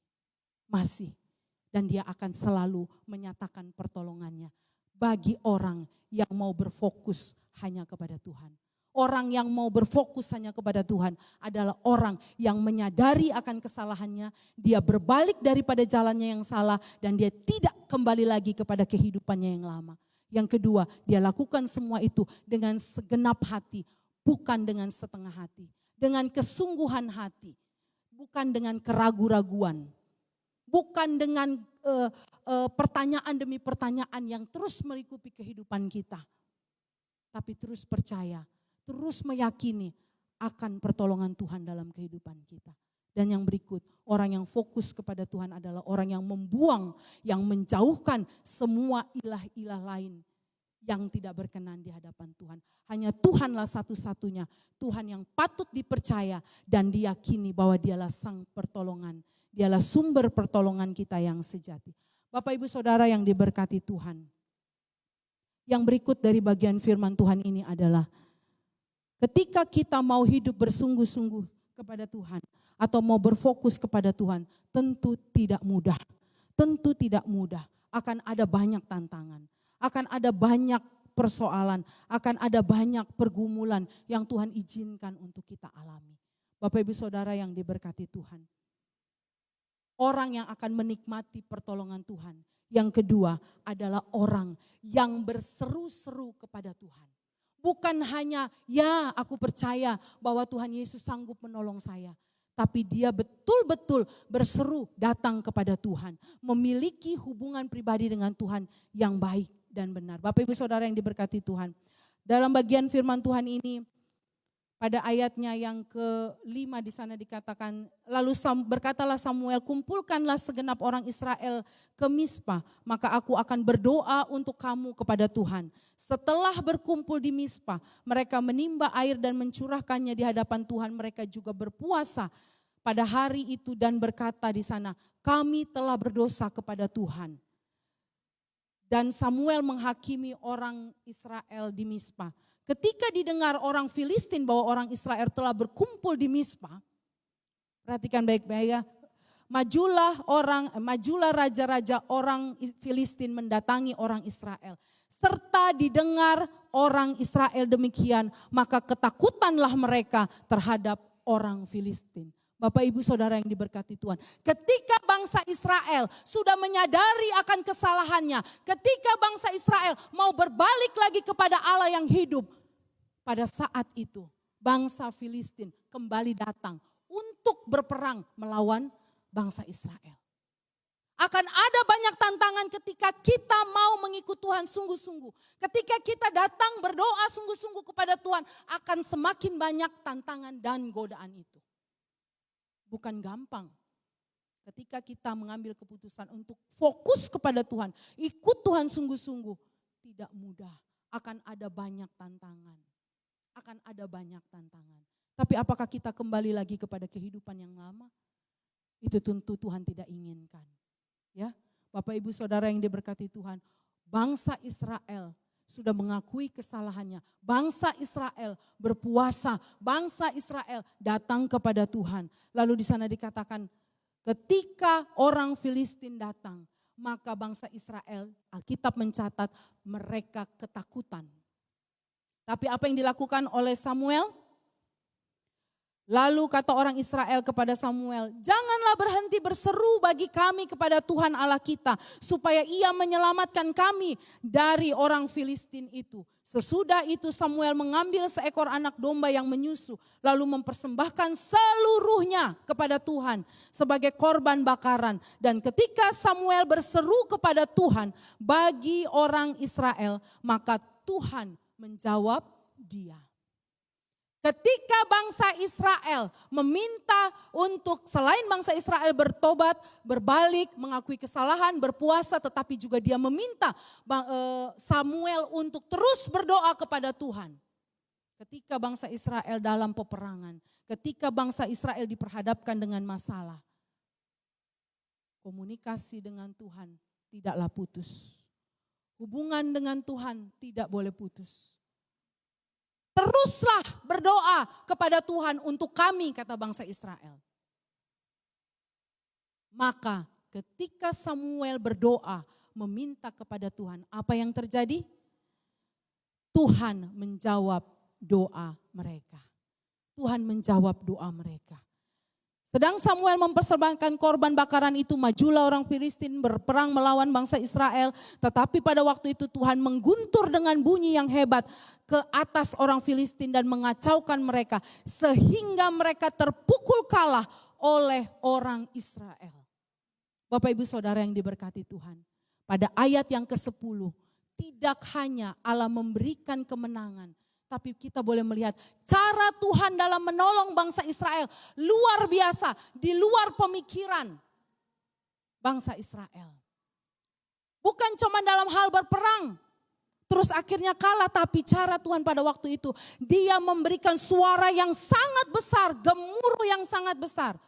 Dan dia akan selalu menyatakan pertolongannya bagi orang yang mau berfokus hanya kepada Tuhan. Orang yang mau berfokus hanya kepada Tuhan adalah orang yang menyadari akan kesalahannya, dia berbalik daripada jalannya yang salah dan dia tidak kembali lagi kepada kehidupannya yang lama. Yang kedua, dia lakukan semua itu dengan segenap hati, bukan dengan setengah hati, dengan kesungguhan hati, bukan dengan keraguan-raguan, bukan dengan pertanyaan demi pertanyaan yang terus melingkupi kehidupan kita, tapi terus percaya, terus meyakini akan pertolongan Tuhan dalam kehidupan kita. Dan yang berikut, orang yang fokus kepada Tuhan adalah orang yang membuang, yang menjauhkan semua ilah-ilah lain yang tidak berkenan di hadapan Tuhan. Hanya Tuhanlah satu-satunya Tuhan yang patut dipercaya dan diyakini bahwa dialah sang pertolongan. Dialah sumber pertolongan kita yang sejati. Bapak, Ibu, Saudara yang diberkati Tuhan. Yang berikut dari bagian firman Tuhan ini adalah ketika kita mau hidup bersungguh-sungguh kepada Tuhan atau mau berfokus kepada Tuhan, tentu tidak mudah. Tentu tidak mudah. Akan ada banyak tantangan, akan ada banyak persoalan, akan ada banyak pergumulan yang Tuhan izinkan untuk kita alami. Bapak, Ibu, Saudara yang diberkati Tuhan. Orang yang akan menikmati pertolongan Tuhan. Yang kedua adalah orang yang berseru-seru kepada Tuhan. Bukan hanya, ya aku percaya bahwa Tuhan Yesus sanggup menolong saya. Tapi dia betul-betul berseru datang kepada Tuhan. Memiliki hubungan pribadi dengan Tuhan yang baik dan benar. Bapak, Ibu, Saudara yang diberkati Tuhan. Dalam bagian firman Tuhan ini, pada ayatnya yang ke-5 di sana dikatakan, lalu berkatalah Samuel, kumpulkanlah segenap orang Israel ke Mizpah, maka aku akan berdoa untuk kamu kepada Tuhan. Setelah berkumpul di Mizpah, mereka menimba air dan mencurahkannya di hadapan Tuhan. Mereka juga berpuasa pada hari itu dan berkata di sana, kami telah berdosa kepada Tuhan. dan Samuel menghakimi orang Israel di Mispa. Ketika didengar orang Filistin bahwa orang Israel telah berkumpul di Mispa, perhatikan baik-baik ya. Majulah raja-raja orang Filistin mendatangi orang Israel. Serta didengar orang Israel demikian, maka ketakutanlah mereka terhadap orang Filistin. Bapak Ibu Saudara yang diberkati Tuhan. Ketika bangsa Israel sudah menyadari akan kesalahannya. Ketika bangsa Israel mau berbalik lagi kepada Allah yang hidup. Pada saat itu bangsa Filistin kembali datang untuk berperang melawan bangsa Israel. Akan ada banyak tantangan ketika kita mau mengikut Tuhan sungguh-sungguh. Ketika kita datang berdoa sungguh-sungguh kepada Tuhan, akan semakin banyak tantangan dan godaan itu. Bukan gampang. Ketika kita mengambil keputusan untuk fokus kepada Tuhan, ikut Tuhan sungguh-sungguh, tidak mudah. Akan ada banyak tantangan. Akan ada banyak tantangan. Tapi apakah kita kembali lagi kepada kehidupan yang lama? Itu tentu Tuhan tidak inginkan. Ya, Bapak Ibu Saudara yang diberkati Tuhan, bangsa Israel sudah mengakui kesalahannya. Bangsa Israel berpuasa, bangsa Israel datang kepada Tuhan. Lalu di sana dikatakan, ketika orang Filistin datang, maka bangsa Israel, Alkitab mencatat mereka ketakutan. Tapi apa yang dilakukan oleh Samuel? Lalu kata orang Israel kepada Samuel, janganlah berhenti berseru bagi kami kepada Tuhan Allah kita, supaya ia menyelamatkan kami dari orang Filistin itu. Sesudah itu Samuel mengambil seekor anak domba yang menyusu, lalu mempersembahkan seluruhnya kepada Tuhan sebagai korban bakaran. Dan ketika Samuel berseru kepada Tuhan bagi orang Israel, maka Tuhan menjawab dia. Ketika bangsa Israel meminta untuk selain bangsa Israel bertobat, berbalik, mengakui kesalahan, berpuasa, tetapi juga dia meminta Samuel untuk terus berdoa kepada Tuhan. Ketika bangsa Israel dalam peperangan, ketika bangsa Israel diperhadapkan dengan masalah, komunikasi dengan Tuhan tidaklah putus. Hubungan dengan Tuhan tidak boleh putus. Teruslah berdoa kepada Tuhan untuk kami, kata bangsa Israel. Maka ketika Samuel berdoa meminta kepada Tuhan, apa yang terjadi? Tuhan menjawab doa mereka. Tuhan menjawab doa mereka. Sedang Samuel mempersembahkan korban bakaran itu, majulah orang Filistin berperang melawan bangsa Israel. Tetapi pada waktu itu Tuhan mengguntur dengan bunyi yang hebat ke atas orang Filistin dan mengacaukan mereka. Sehingga mereka terpukul kalah oleh orang Israel. Bapak Ibu Saudara yang diberkati Tuhan. Pada ayat yang ke-10, tidak hanya Allah memberikan kemenangan, tapi kita boleh melihat cara Tuhan dalam menolong bangsa Israel luar biasa, di luar pemikiran bangsa Israel. Bukan cuma dalam hal berperang, terus akhirnya kalah, tapi cara Tuhan pada waktu itu, dia memberikan suara yang sangat besar, gemuruh yang sangat besar.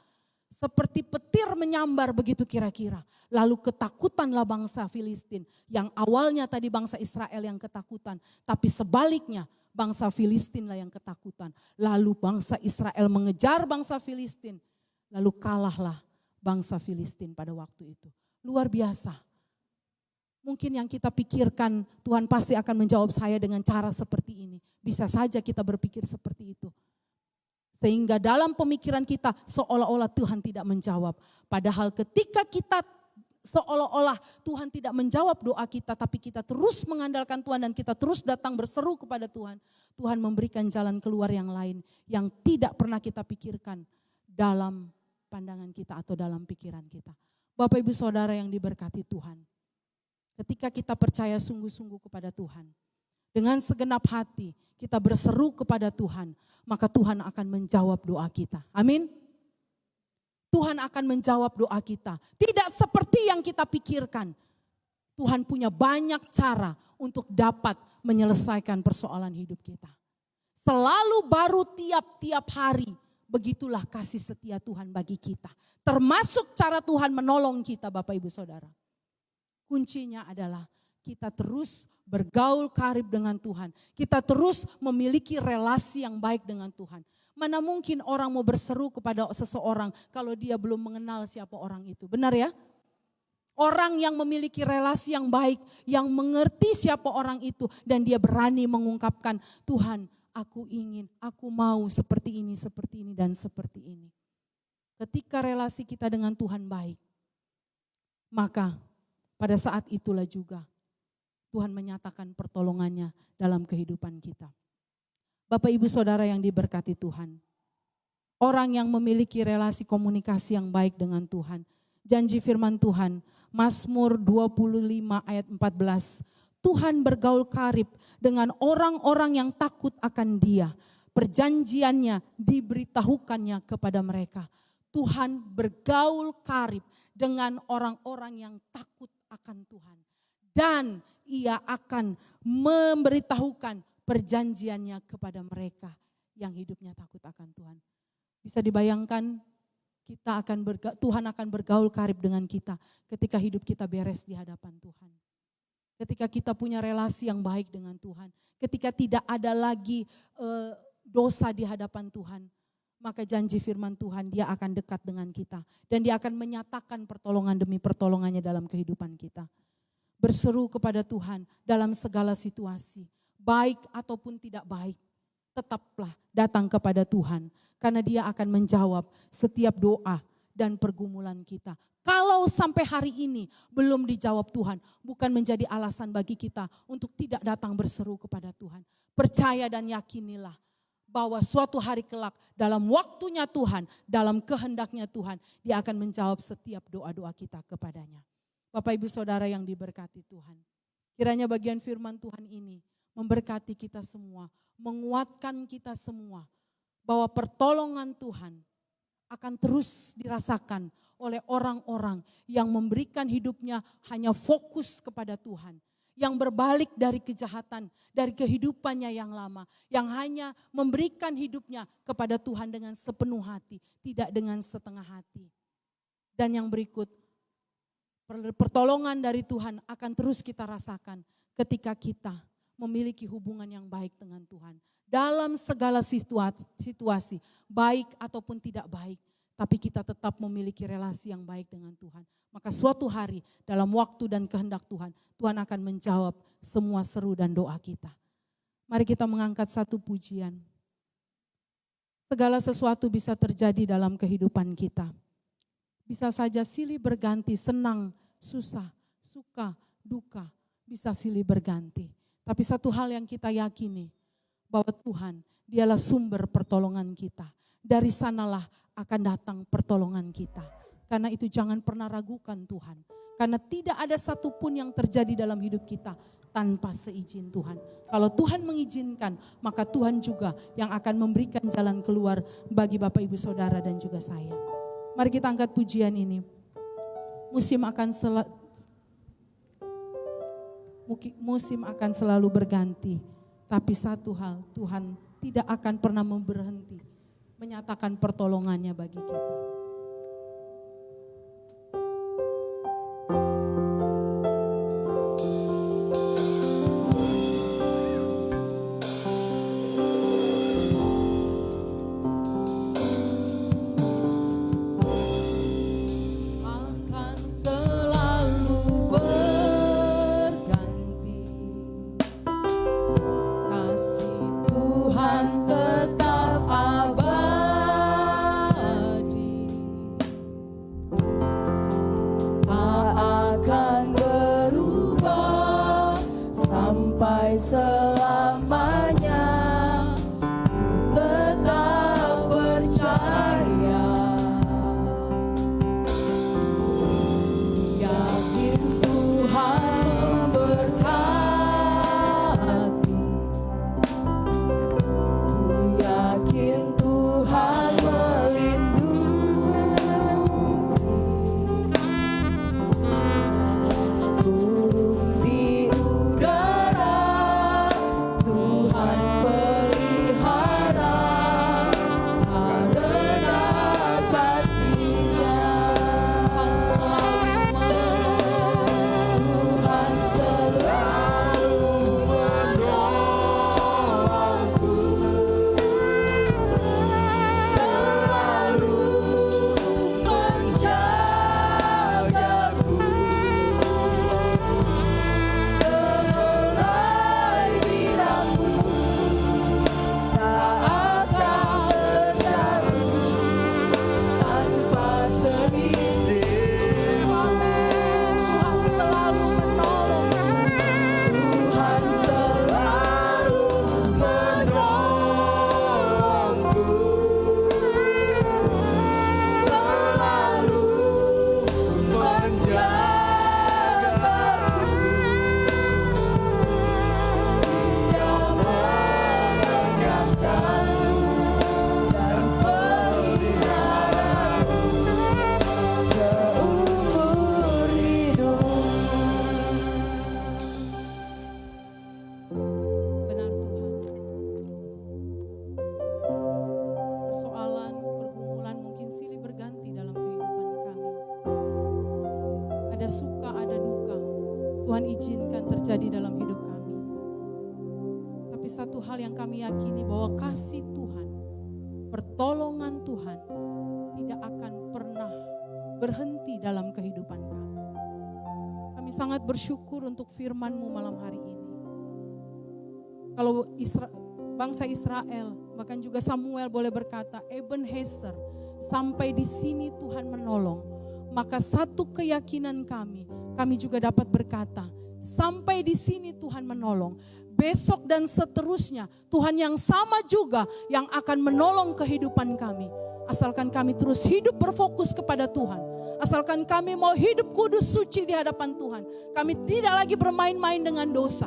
Seperti petir menyambar begitu kira-kira. Lalu ketakutanlah bangsa Filistin, yang awalnya tadi bangsa Israel yang ketakutan, tapi sebaliknya, bangsa Filistinlah yang ketakutan. Lalu bangsa Israel mengejar bangsa Filistin. Lalu kalahlah bangsa Filistin pada waktu itu. Luar biasa. Mungkin yang kita pikirkan Tuhan pasti akan menjawab saya dengan cara seperti ini. Bisa saja kita berpikir seperti itu. Sehingga dalam pemikiran kita seolah-olah Tuhan tidak menjawab. Padahal ketika kita seolah-olah Tuhan tidak menjawab doa kita, tapi kita terus mengandalkan Tuhan dan kita terus datang berseru kepada Tuhan. Tuhan memberikan jalan keluar yang lain yang tidak pernah kita pikirkan dalam pandangan kita atau dalam pikiran kita. Bapak Ibu Saudara yang diberkati Tuhan. Ketika kita percaya sungguh-sungguh kepada Tuhan, dengan segenap hati kita berseru kepada Tuhan, maka Tuhan akan menjawab doa kita. Amin. Tuhan akan menjawab doa kita. Tidak seperti yang kita pikirkan. Tuhan punya banyak cara untuk dapat menyelesaikan persoalan hidup kita. Selalu baru tiap-tiap hari. Begitulah kasih setia Tuhan bagi kita. Termasuk cara Tuhan menolong kita Bapak Ibu Saudara. Kuncinya adalah kita terus bergaul karib dengan Tuhan. Kita terus memiliki relasi yang baik dengan Tuhan. Mana mungkin orang mau berseru kepada seseorang kalau dia belum mengenal siapa orang itu. Benar ya? Orang yang memiliki relasi yang baik, yang mengerti siapa orang itu, dan dia berani mengungkapkan, Tuhan, aku ingin, aku mau seperti ini, dan seperti ini. Ketika relasi kita dengan Tuhan baik, maka pada saat itulah juga Tuhan menyatakan pertolongannya dalam kehidupan kita. Bapak Ibu Saudara yang diberkati Tuhan, orang yang memiliki relasi komunikasi yang baik dengan Tuhan, janji firman Tuhan, Mazmur 25 ayat 14. Tuhan bergaul karib dengan orang-orang yang takut akan Dia. Perjanjiannya diberitahukannya kepada mereka. Tuhan bergaul karib dengan orang-orang yang takut akan Tuhan. Dan Ia akan memberitahukan perjanjiannya kepada mereka yang hidupnya takut akan Tuhan. Bisa dibayangkan Tuhan akan bergaul karib dengan kita ketika hidup kita beres di hadapan Tuhan. Ketika kita punya relasi yang baik dengan Tuhan. Ketika tidak ada lagi dosa di hadapan Tuhan. Maka janji firman Tuhan, Dia akan dekat dengan kita. Dan Dia akan menyatakan pertolongan demi pertolongannya dalam kehidupan kita. Berseru kepada Tuhan dalam segala situasi. Baik ataupun tidak baik. Tetaplah datang kepada Tuhan. Karena Dia akan menjawab setiap doa dan pergumulan kita. Kalau sampai hari ini belum dijawab Tuhan, bukan menjadi alasan bagi kita untuk tidak datang berseru kepada Tuhan. Percaya dan yakinilah bahwa suatu hari kelak dalam waktunya Tuhan, dalam kehendaknya Tuhan, Dia akan menjawab setiap doa-doa kita kepadanya. Bapak Ibu Saudara yang diberkati Tuhan, kiranya bagian firman Tuhan ini memberkati kita semua, menguatkan kita semua, bahwa pertolongan Tuhan akan terus dirasakan oleh orang-orang yang memberikan hidupnya hanya fokus kepada Tuhan. Yang berbalik dari kejahatan, dari kehidupannya yang lama. Yang hanya memberikan hidupnya kepada Tuhan dengan sepenuh hati, tidak dengan setengah hati. Dan yang berikut, pertolongan dari Tuhan akan terus kita rasakan ketika kita memiliki hubungan yang baik dengan Tuhan. Dalam segala situasi, baik ataupun tidak baik, tapi kita tetap memiliki relasi yang baik dengan Tuhan. Maka suatu hari dalam waktu dan kehendak Tuhan, Tuhan akan menjawab semua seru dan doa kita. Mari kita mengangkat satu pujian. Segala sesuatu bisa terjadi dalam kehidupan kita. Bisa saja silih berganti, senang, susah, suka, duka, bisa silih berganti. Tapi satu hal yang kita yakini, bahwa Tuhan Dialah sumber pertolongan kita. Dari sanalah akan datang pertolongan kita. Karena itu jangan pernah ragukan Tuhan. Karena tidak ada satupun yang terjadi dalam hidup kita tanpa seizin Tuhan. Kalau Tuhan mengizinkan, maka Tuhan juga yang akan memberikan jalan keluar bagi Bapak Ibu Saudara dan juga saya. Mari kita angkat pujian ini. Musim akan selalu berganti. Tapi satu hal, Tuhan tidak akan pernah berhenti menyatakan pertolongannya bagi kita. Tuhan izinkan terjadi dalam hidup kami. Tapi satu hal yang kami yakini bahwa kasih Tuhan, pertolongan Tuhan tidak akan pernah berhenti dalam kehidupan kami. Kami sangat bersyukur untuk firman-Mu malam hari ini. Kalau bangsa Israel, bahkan juga Samuel boleh berkata, Ebenezer, sampai di sini Tuhan menolong. Maka satu keyakinan kami juga dapat berkata, sampai di sini Tuhan menolong. Besok dan seterusnya Tuhan yang sama juga yang akan menolong kehidupan kami. Asalkan kami terus hidup berfokus kepada Tuhan. Asalkan kami mau hidup kudus suci di hadapan Tuhan. Kami tidak lagi bermain-main dengan dosa.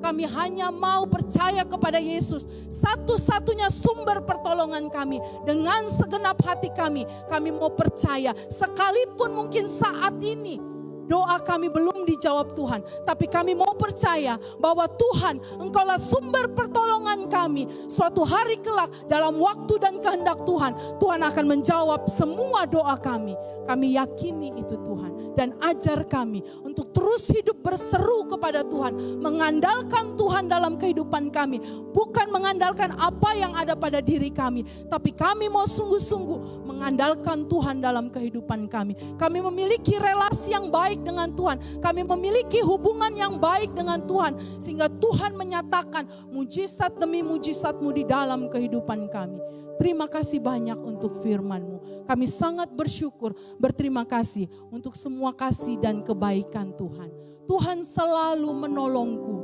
Kami hanya mau percaya kepada Yesus, satu-satunya sumber pertolongan kami. Dengan segenap hati kami mau percaya. Sekalipun mungkin saat ini doa kami belum dijawab Tuhan, tapi kami mau percaya bahwa Tuhan, Engkaulah sumber pertolongan kami. Suatu hari kelak dalam waktu dan kehendak Tuhan, Tuhan akan menjawab semua doa kami. Kami yakini itu Tuhan, dan ajar kami untuk terus hidup berseru kepada Tuhan, mengandalkan Tuhan dalam kehidupan kami, bukan mengandalkan apa yang ada pada diri kami, tapi kami mau sungguh-sungguh mengandalkan Tuhan dalam kehidupan kami. Kami memiliki relasi yang baik dengan Tuhan, kami memiliki hubungan yang baik dengan Tuhan, sehingga Tuhan menyatakan mujizat demi mujizat-Mu di dalam kehidupan kami. Terima kasih banyak untuk firman-Mu. Kami sangat bersyukur, berterima kasih untuk semua kasih dan kebaikan Tuhan. Tuhan selalu menolongku.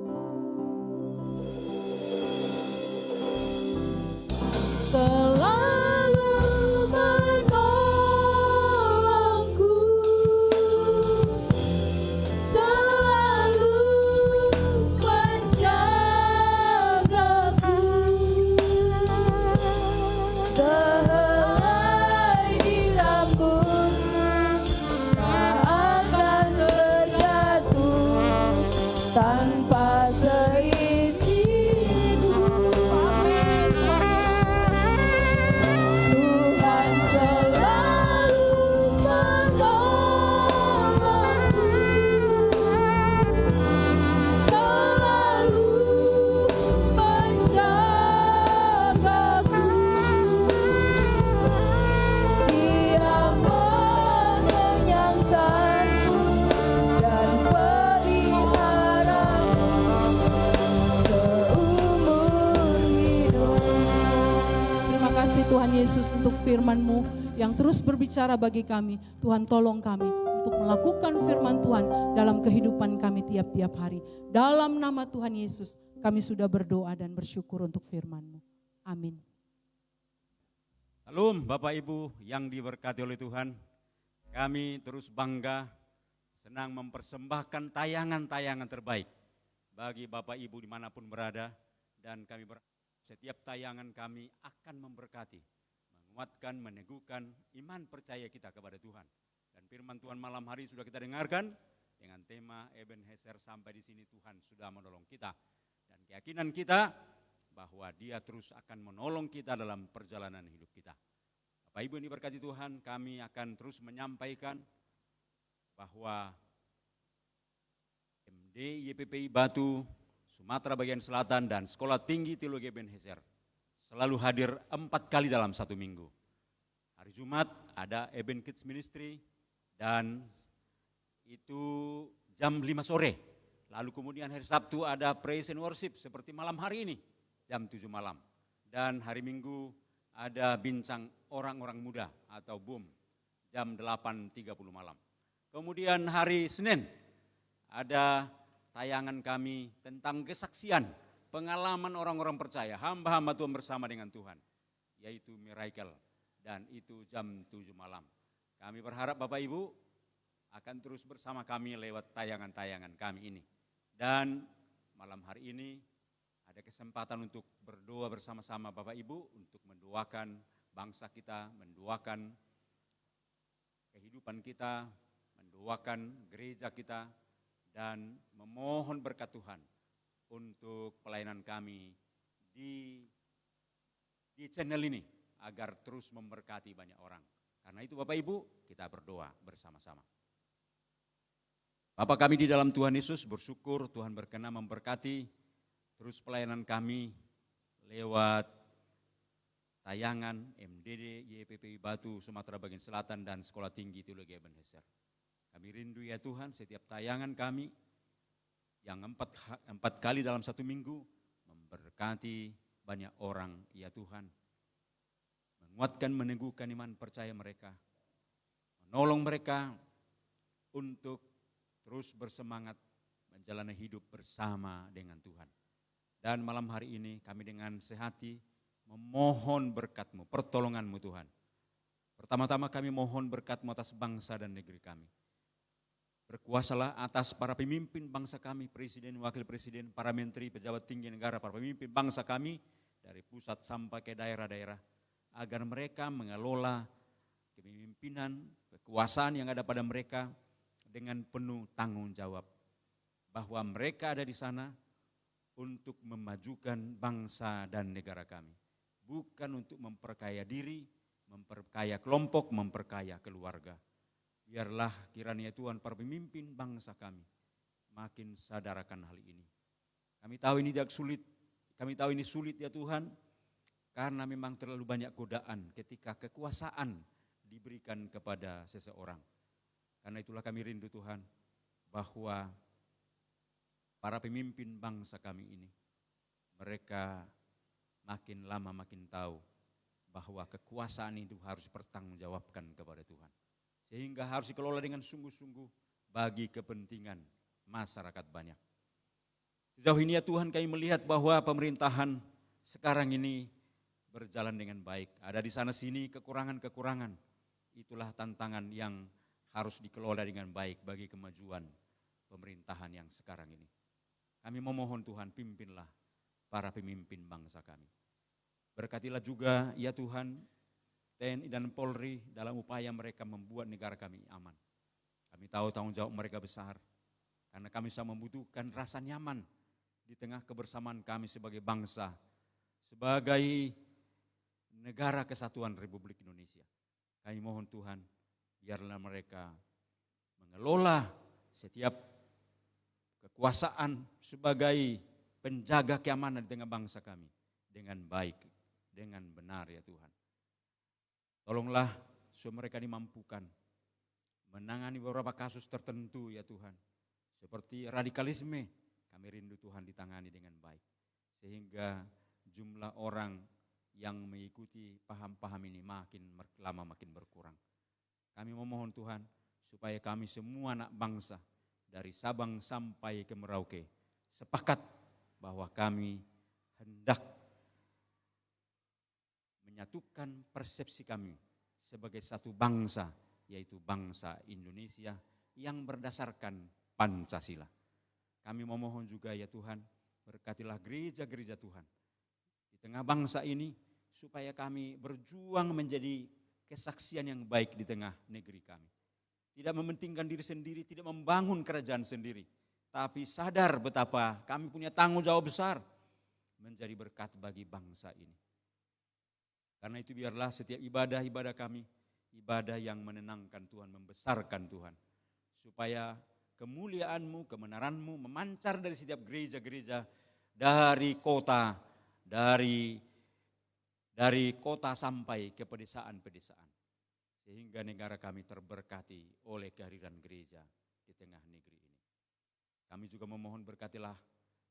Selalu menolongku, selalu menjagaku. Sehelai di rambut tak akan terjatuh tanpa seizinku. Tuhan selalu menolongku, selalu menjagaku. Dia mengenyangkanku dan peliharaku seumur hidup. Terima kasih Tuhan Yesus untuk firman-Mu yang terus berbicara bagi kami. Tuhan tolong kami untuk melakukan firman Tuhan dalam kehidupan kami tiap-tiap hari. Dalam nama Tuhan Yesus kami sudah berdoa dan bersyukur untuk firman-Mu. Amin. Shalom Bapak Ibu yang diberkati oleh Tuhan. Kami terus bangga, senang mempersembahkan tayangan-tayangan terbaik bagi Bapak Ibu dimanapun berada. Dan setiap tayangan kami akan memberkati, menguatkan, meneguhkan iman percaya kita kepada Tuhan. Dan firman Tuhan malam hari sudah kita dengarkan dengan tema Ebenezer, sampai di sini Tuhan sudah menolong kita. Dan keyakinan kita bahwa Dia terus akan menolong kita dalam perjalanan hidup kita. Bapak Ibu yang diberkati Tuhan, kami akan terus menyampaikan bahwa MD YPPI Batu, Sumatera bagian selatan dan Sekolah Tinggi Teologi Ebenezer selalu hadir 4 kali dalam 1 minggu. Hari Jumat ada Eben Kids Ministry dan itu jam 5 sore. Lalu kemudian hari Sabtu ada Praise and Worship seperti malam hari ini jam 7 malam. Dan hari Minggu ada bincang orang-orang muda atau BOOM jam 8.30 malam. Kemudian hari Senin ada tayangan kami tentang kesaksian, pengalaman orang-orang percaya, hamba-hamba Tuhan bersama dengan Tuhan, yaitu Miracle, dan itu jam 7 malam. Kami berharap Bapak Ibu akan terus bersama kami lewat tayangan-tayangan kami ini. Dan malam hari ini ada kesempatan untuk berdoa bersama-sama Bapak Ibu untuk mendoakan bangsa kita, mendoakan kehidupan kita, mendoakan gereja kita, dan memohon berkat Tuhan untuk pelayanan kami di channel ini agar terus memberkati banyak orang. Karena itu Bapak Ibu, kita berdoa bersama-sama. Bapa kami di dalam Tuhan Yesus, bersyukur Tuhan berkenan memberkati terus pelayanan kami lewat tayangan MDD YPPI Batu Sumatera Bagian Selatan dan Sekolah Tinggi Teologi Ebenezer. Kami rindu ya Tuhan setiap tayangan kami yang empat kali dalam satu minggu memberkati banyak orang ya Tuhan. Menguatkan, meneguhkan iman percaya mereka. Menolong mereka untuk terus bersemangat menjalani hidup bersama dengan Tuhan. Dan malam hari ini kami dengan sehati memohon berkat-Mu, pertolongan-Mu Tuhan. Pertama-tama kami mohon berkat-Mu atas bangsa dan negeri kami. Berkuasalah atas para pemimpin bangsa kami, presiden, wakil presiden, para menteri, pejabat tinggi negara, para pemimpin bangsa kami dari pusat sampai ke daerah-daerah, agar mereka mengelola kepemimpinan, kekuasaan yang ada pada mereka dengan penuh tanggung jawab. Bahwa mereka ada di sana untuk memajukan bangsa dan negara kami. Bukan untuk memperkaya diri, memperkaya kelompok, memperkaya keluarga. Biarlah kiranya Tuhan para pemimpin bangsa kami makin sadar akan hal ini. Kami tahu ini tidak sulit, kami tahu ini sulit ya Tuhan, karena memang terlalu banyak godaan ketika kekuasaan diberikan kepada seseorang. Karena itulah kami rindu Tuhan, bahwa para pemimpin bangsa kami ini, mereka makin lama makin tahu bahwa kekuasaan itu harus bertanggungjawabkan kepada Tuhan. Sehingga harus dikelola dengan sungguh-sungguh bagi kepentingan masyarakat banyak. Sejauh ini ya Tuhan kami melihat bahwa pemerintahan sekarang ini berjalan dengan baik. Ada di sana sini kekurangan-kekurangan. Itulah tantangan yang harus dikelola dengan baik bagi kemajuan pemerintahan yang sekarang ini. Kami memohon Tuhan, pimpinlah para pemimpin bangsa kami. Berkatilah juga ya Tuhan TNI dan Polri dalam upaya mereka membuat negara kami aman. Kami tahu tanggung jawab mereka besar, karena kami sangat membutuhkan rasa nyaman di tengah kebersamaan kami sebagai bangsa, sebagai negara kesatuan Republik Indonesia. Kami mohon Tuhan, biarlah mereka mengelola setiap kekuasaan sebagai penjaga keamanan di tengah bangsa kami dengan baik, dengan benar ya Tuhan. Tolonglah supaya mereka dimampukan menangani beberapa kasus tertentu ya Tuhan. Seperti radikalisme, kami rindu Tuhan ditangani dengan baik. Sehingga jumlah orang yang mengikuti paham-paham ini makin lama makin berkurang. Kami memohon Tuhan supaya kami semua anak bangsa dari Sabang sampai ke Merauke sepakat bahwa kami hendak menyatukan persepsi kami sebagai satu bangsa, yaitu bangsa Indonesia yang berdasarkan Pancasila. Kami memohon juga ya Tuhan, berkatilah gereja-gereja Tuhan di tengah bangsa ini, supaya kami berjuang menjadi kesaksian yang baik di tengah negeri kami. Tidak mementingkan diri sendiri, tidak membangun kerajaan sendiri, tapi sadar betapa kami punya tanggung jawab besar menjadi berkat bagi bangsa ini. Karena itu biarlah setiap ibadah-ibadah kami, ibadah yang menenangkan Tuhan, membesarkan Tuhan. Supaya kemuliaan-Mu, kebenaran-Mu memancar dari setiap gereja-gereja, dari kota, dari kota sampai ke pedesaan-pedesaan. Sehingga negara kami terberkati oleh kehadiran gereja di tengah negeri ini. Kami juga memohon berkatilah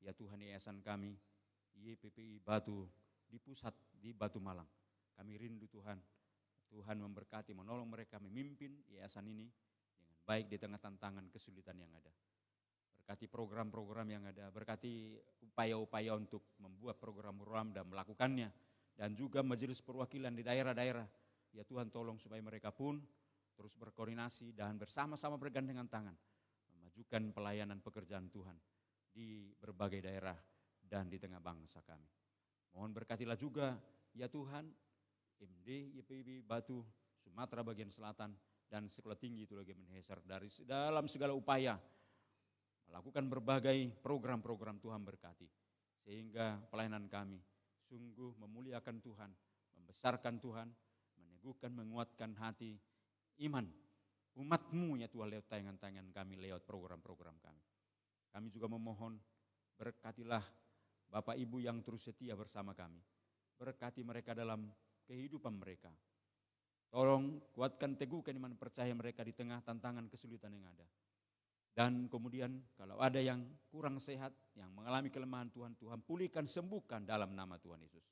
ya Tuhan yayasan kami, YPPI Batu di pusat di Batu Malang. Kami rindu Tuhan, Tuhan memberkati, menolong mereka memimpin yayasan ini dengan baik di tengah tantangan kesulitan yang ada. Berkati program-program yang ada, berkati upaya-upaya untuk membuat program-program dan melakukannya. Dan juga majelis perwakilan di daerah-daerah. Ya Tuhan tolong supaya mereka pun terus berkoordinasi dan bersama-sama bergandengan tangan. Memajukan pelayanan pekerjaan Tuhan di berbagai daerah dan di tengah bangsa kami. Mohon berkatilah juga ya Tuhan, MD YPPI Batu Sumatera Bagian Selatan dan Sekolah Tinggi Teologi Ebenezer dari dalam segala upaya melakukan berbagai program-program Tuhan berkati, sehingga pelayanan kami sungguh memuliakan Tuhan, membesarkan Tuhan, meneguhkan, menguatkan hati iman umat-Mu ya Tuhan lewat tayangan-tayangan kami, lewat program-program kami. Kami juga memohon berkatilah Bapak Ibu yang terus setia bersama kami. Berkati mereka dalam kehidupan mereka. Tolong kuatkan, teguhkan iman percaya mereka di tengah tantangan kesulitan yang ada. Dan kemudian kalau ada yang kurang sehat, yang mengalami kelemahan Tuhan, Tuhan pulihkan, sembuhkan dalam nama Tuhan Yesus.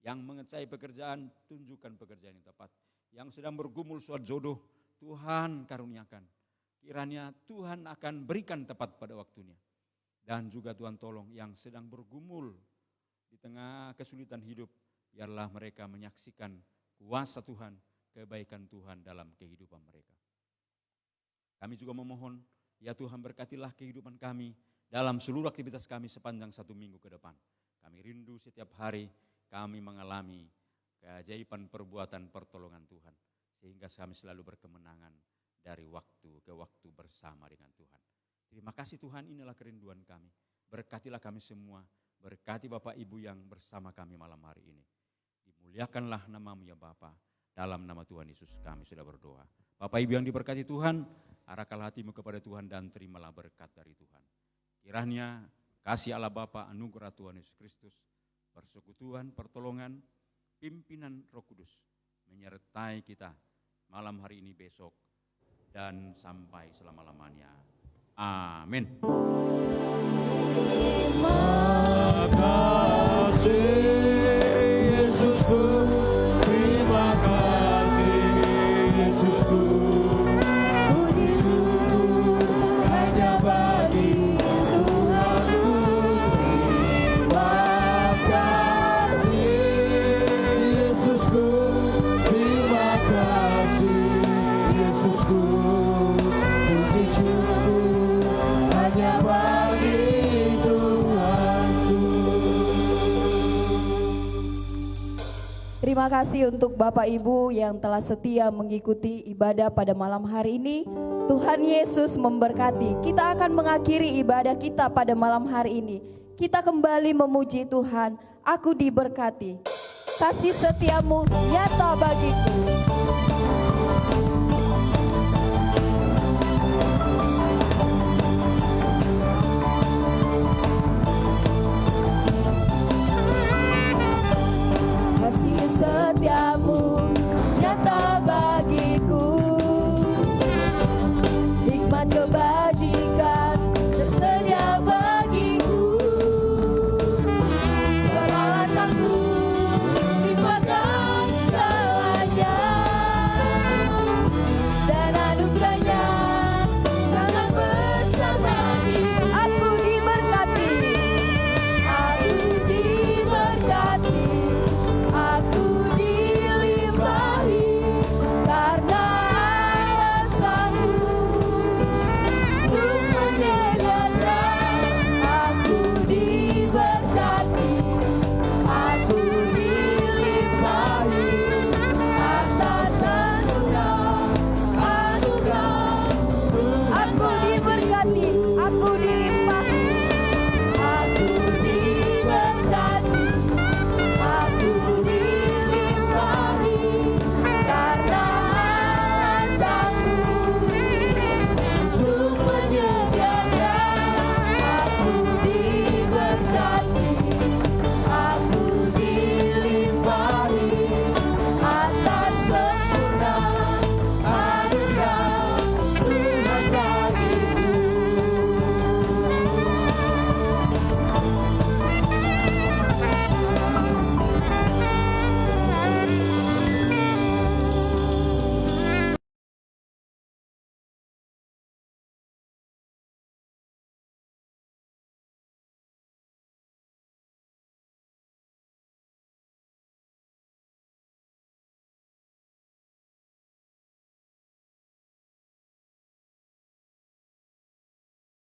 Yang mengecai pekerjaan, tunjukkan pekerjaan yang tepat. Yang sedang bergumul soal jodoh, Tuhan karuniakan. Kiranya Tuhan akan berikan tepat pada waktunya. Dan juga Tuhan tolong yang sedang bergumul di tengah kesulitan hidup, biarlah mereka menyaksikan kuasa Tuhan, kebaikan Tuhan dalam kehidupan mereka. Kami juga memohon, ya Tuhan berkatilah kehidupan kami dalam seluruh aktivitas kami sepanjang 1 minggu ke depan. Kami rindu setiap hari kami mengalami keajaiban perbuatan pertolongan Tuhan. Sehingga kami selalu berkemenangan dari waktu ke waktu bersama dengan Tuhan. Terima kasih Tuhan, inilah kerinduan kami. Berkatilah kami semua, berkati Bapak Ibu yang bersama kami malam hari ini. Dimuliakanlah nama-Mu ya Bapa, dalam nama Tuhan Yesus kami sudah berdoa. Bapak Ibu yang diberkati Tuhan, arahkanlah hatimu kepada Tuhan dan terimalah berkat dari Tuhan. Kiranya kasih Allah Bapa, anugerah Tuhan Yesus Kristus, persekutuan, pertolongan, pimpinan Roh Kudus menyertai kita malam hari ini, besok, dan sampai selama-lamanya. Amin. Terima kasih Yesusku, terima kasih Yesusku. Puji syukur hanya bagi Tuhanku. Terima kasih Yesusku, terima kasih Yesusku. Puji syukur hanya bagi Tuhanku. Terima kasih untuk Bapak Ibu yang telah setia mengikuti ibadah pada malam hari ini. Tuhan Yesus memberkati. Kita akan mengakhiri ibadah kita pada malam hari ini. Kita kembali memuji Tuhan. Aku diberkati. Kasih setiamu nyata bagiku.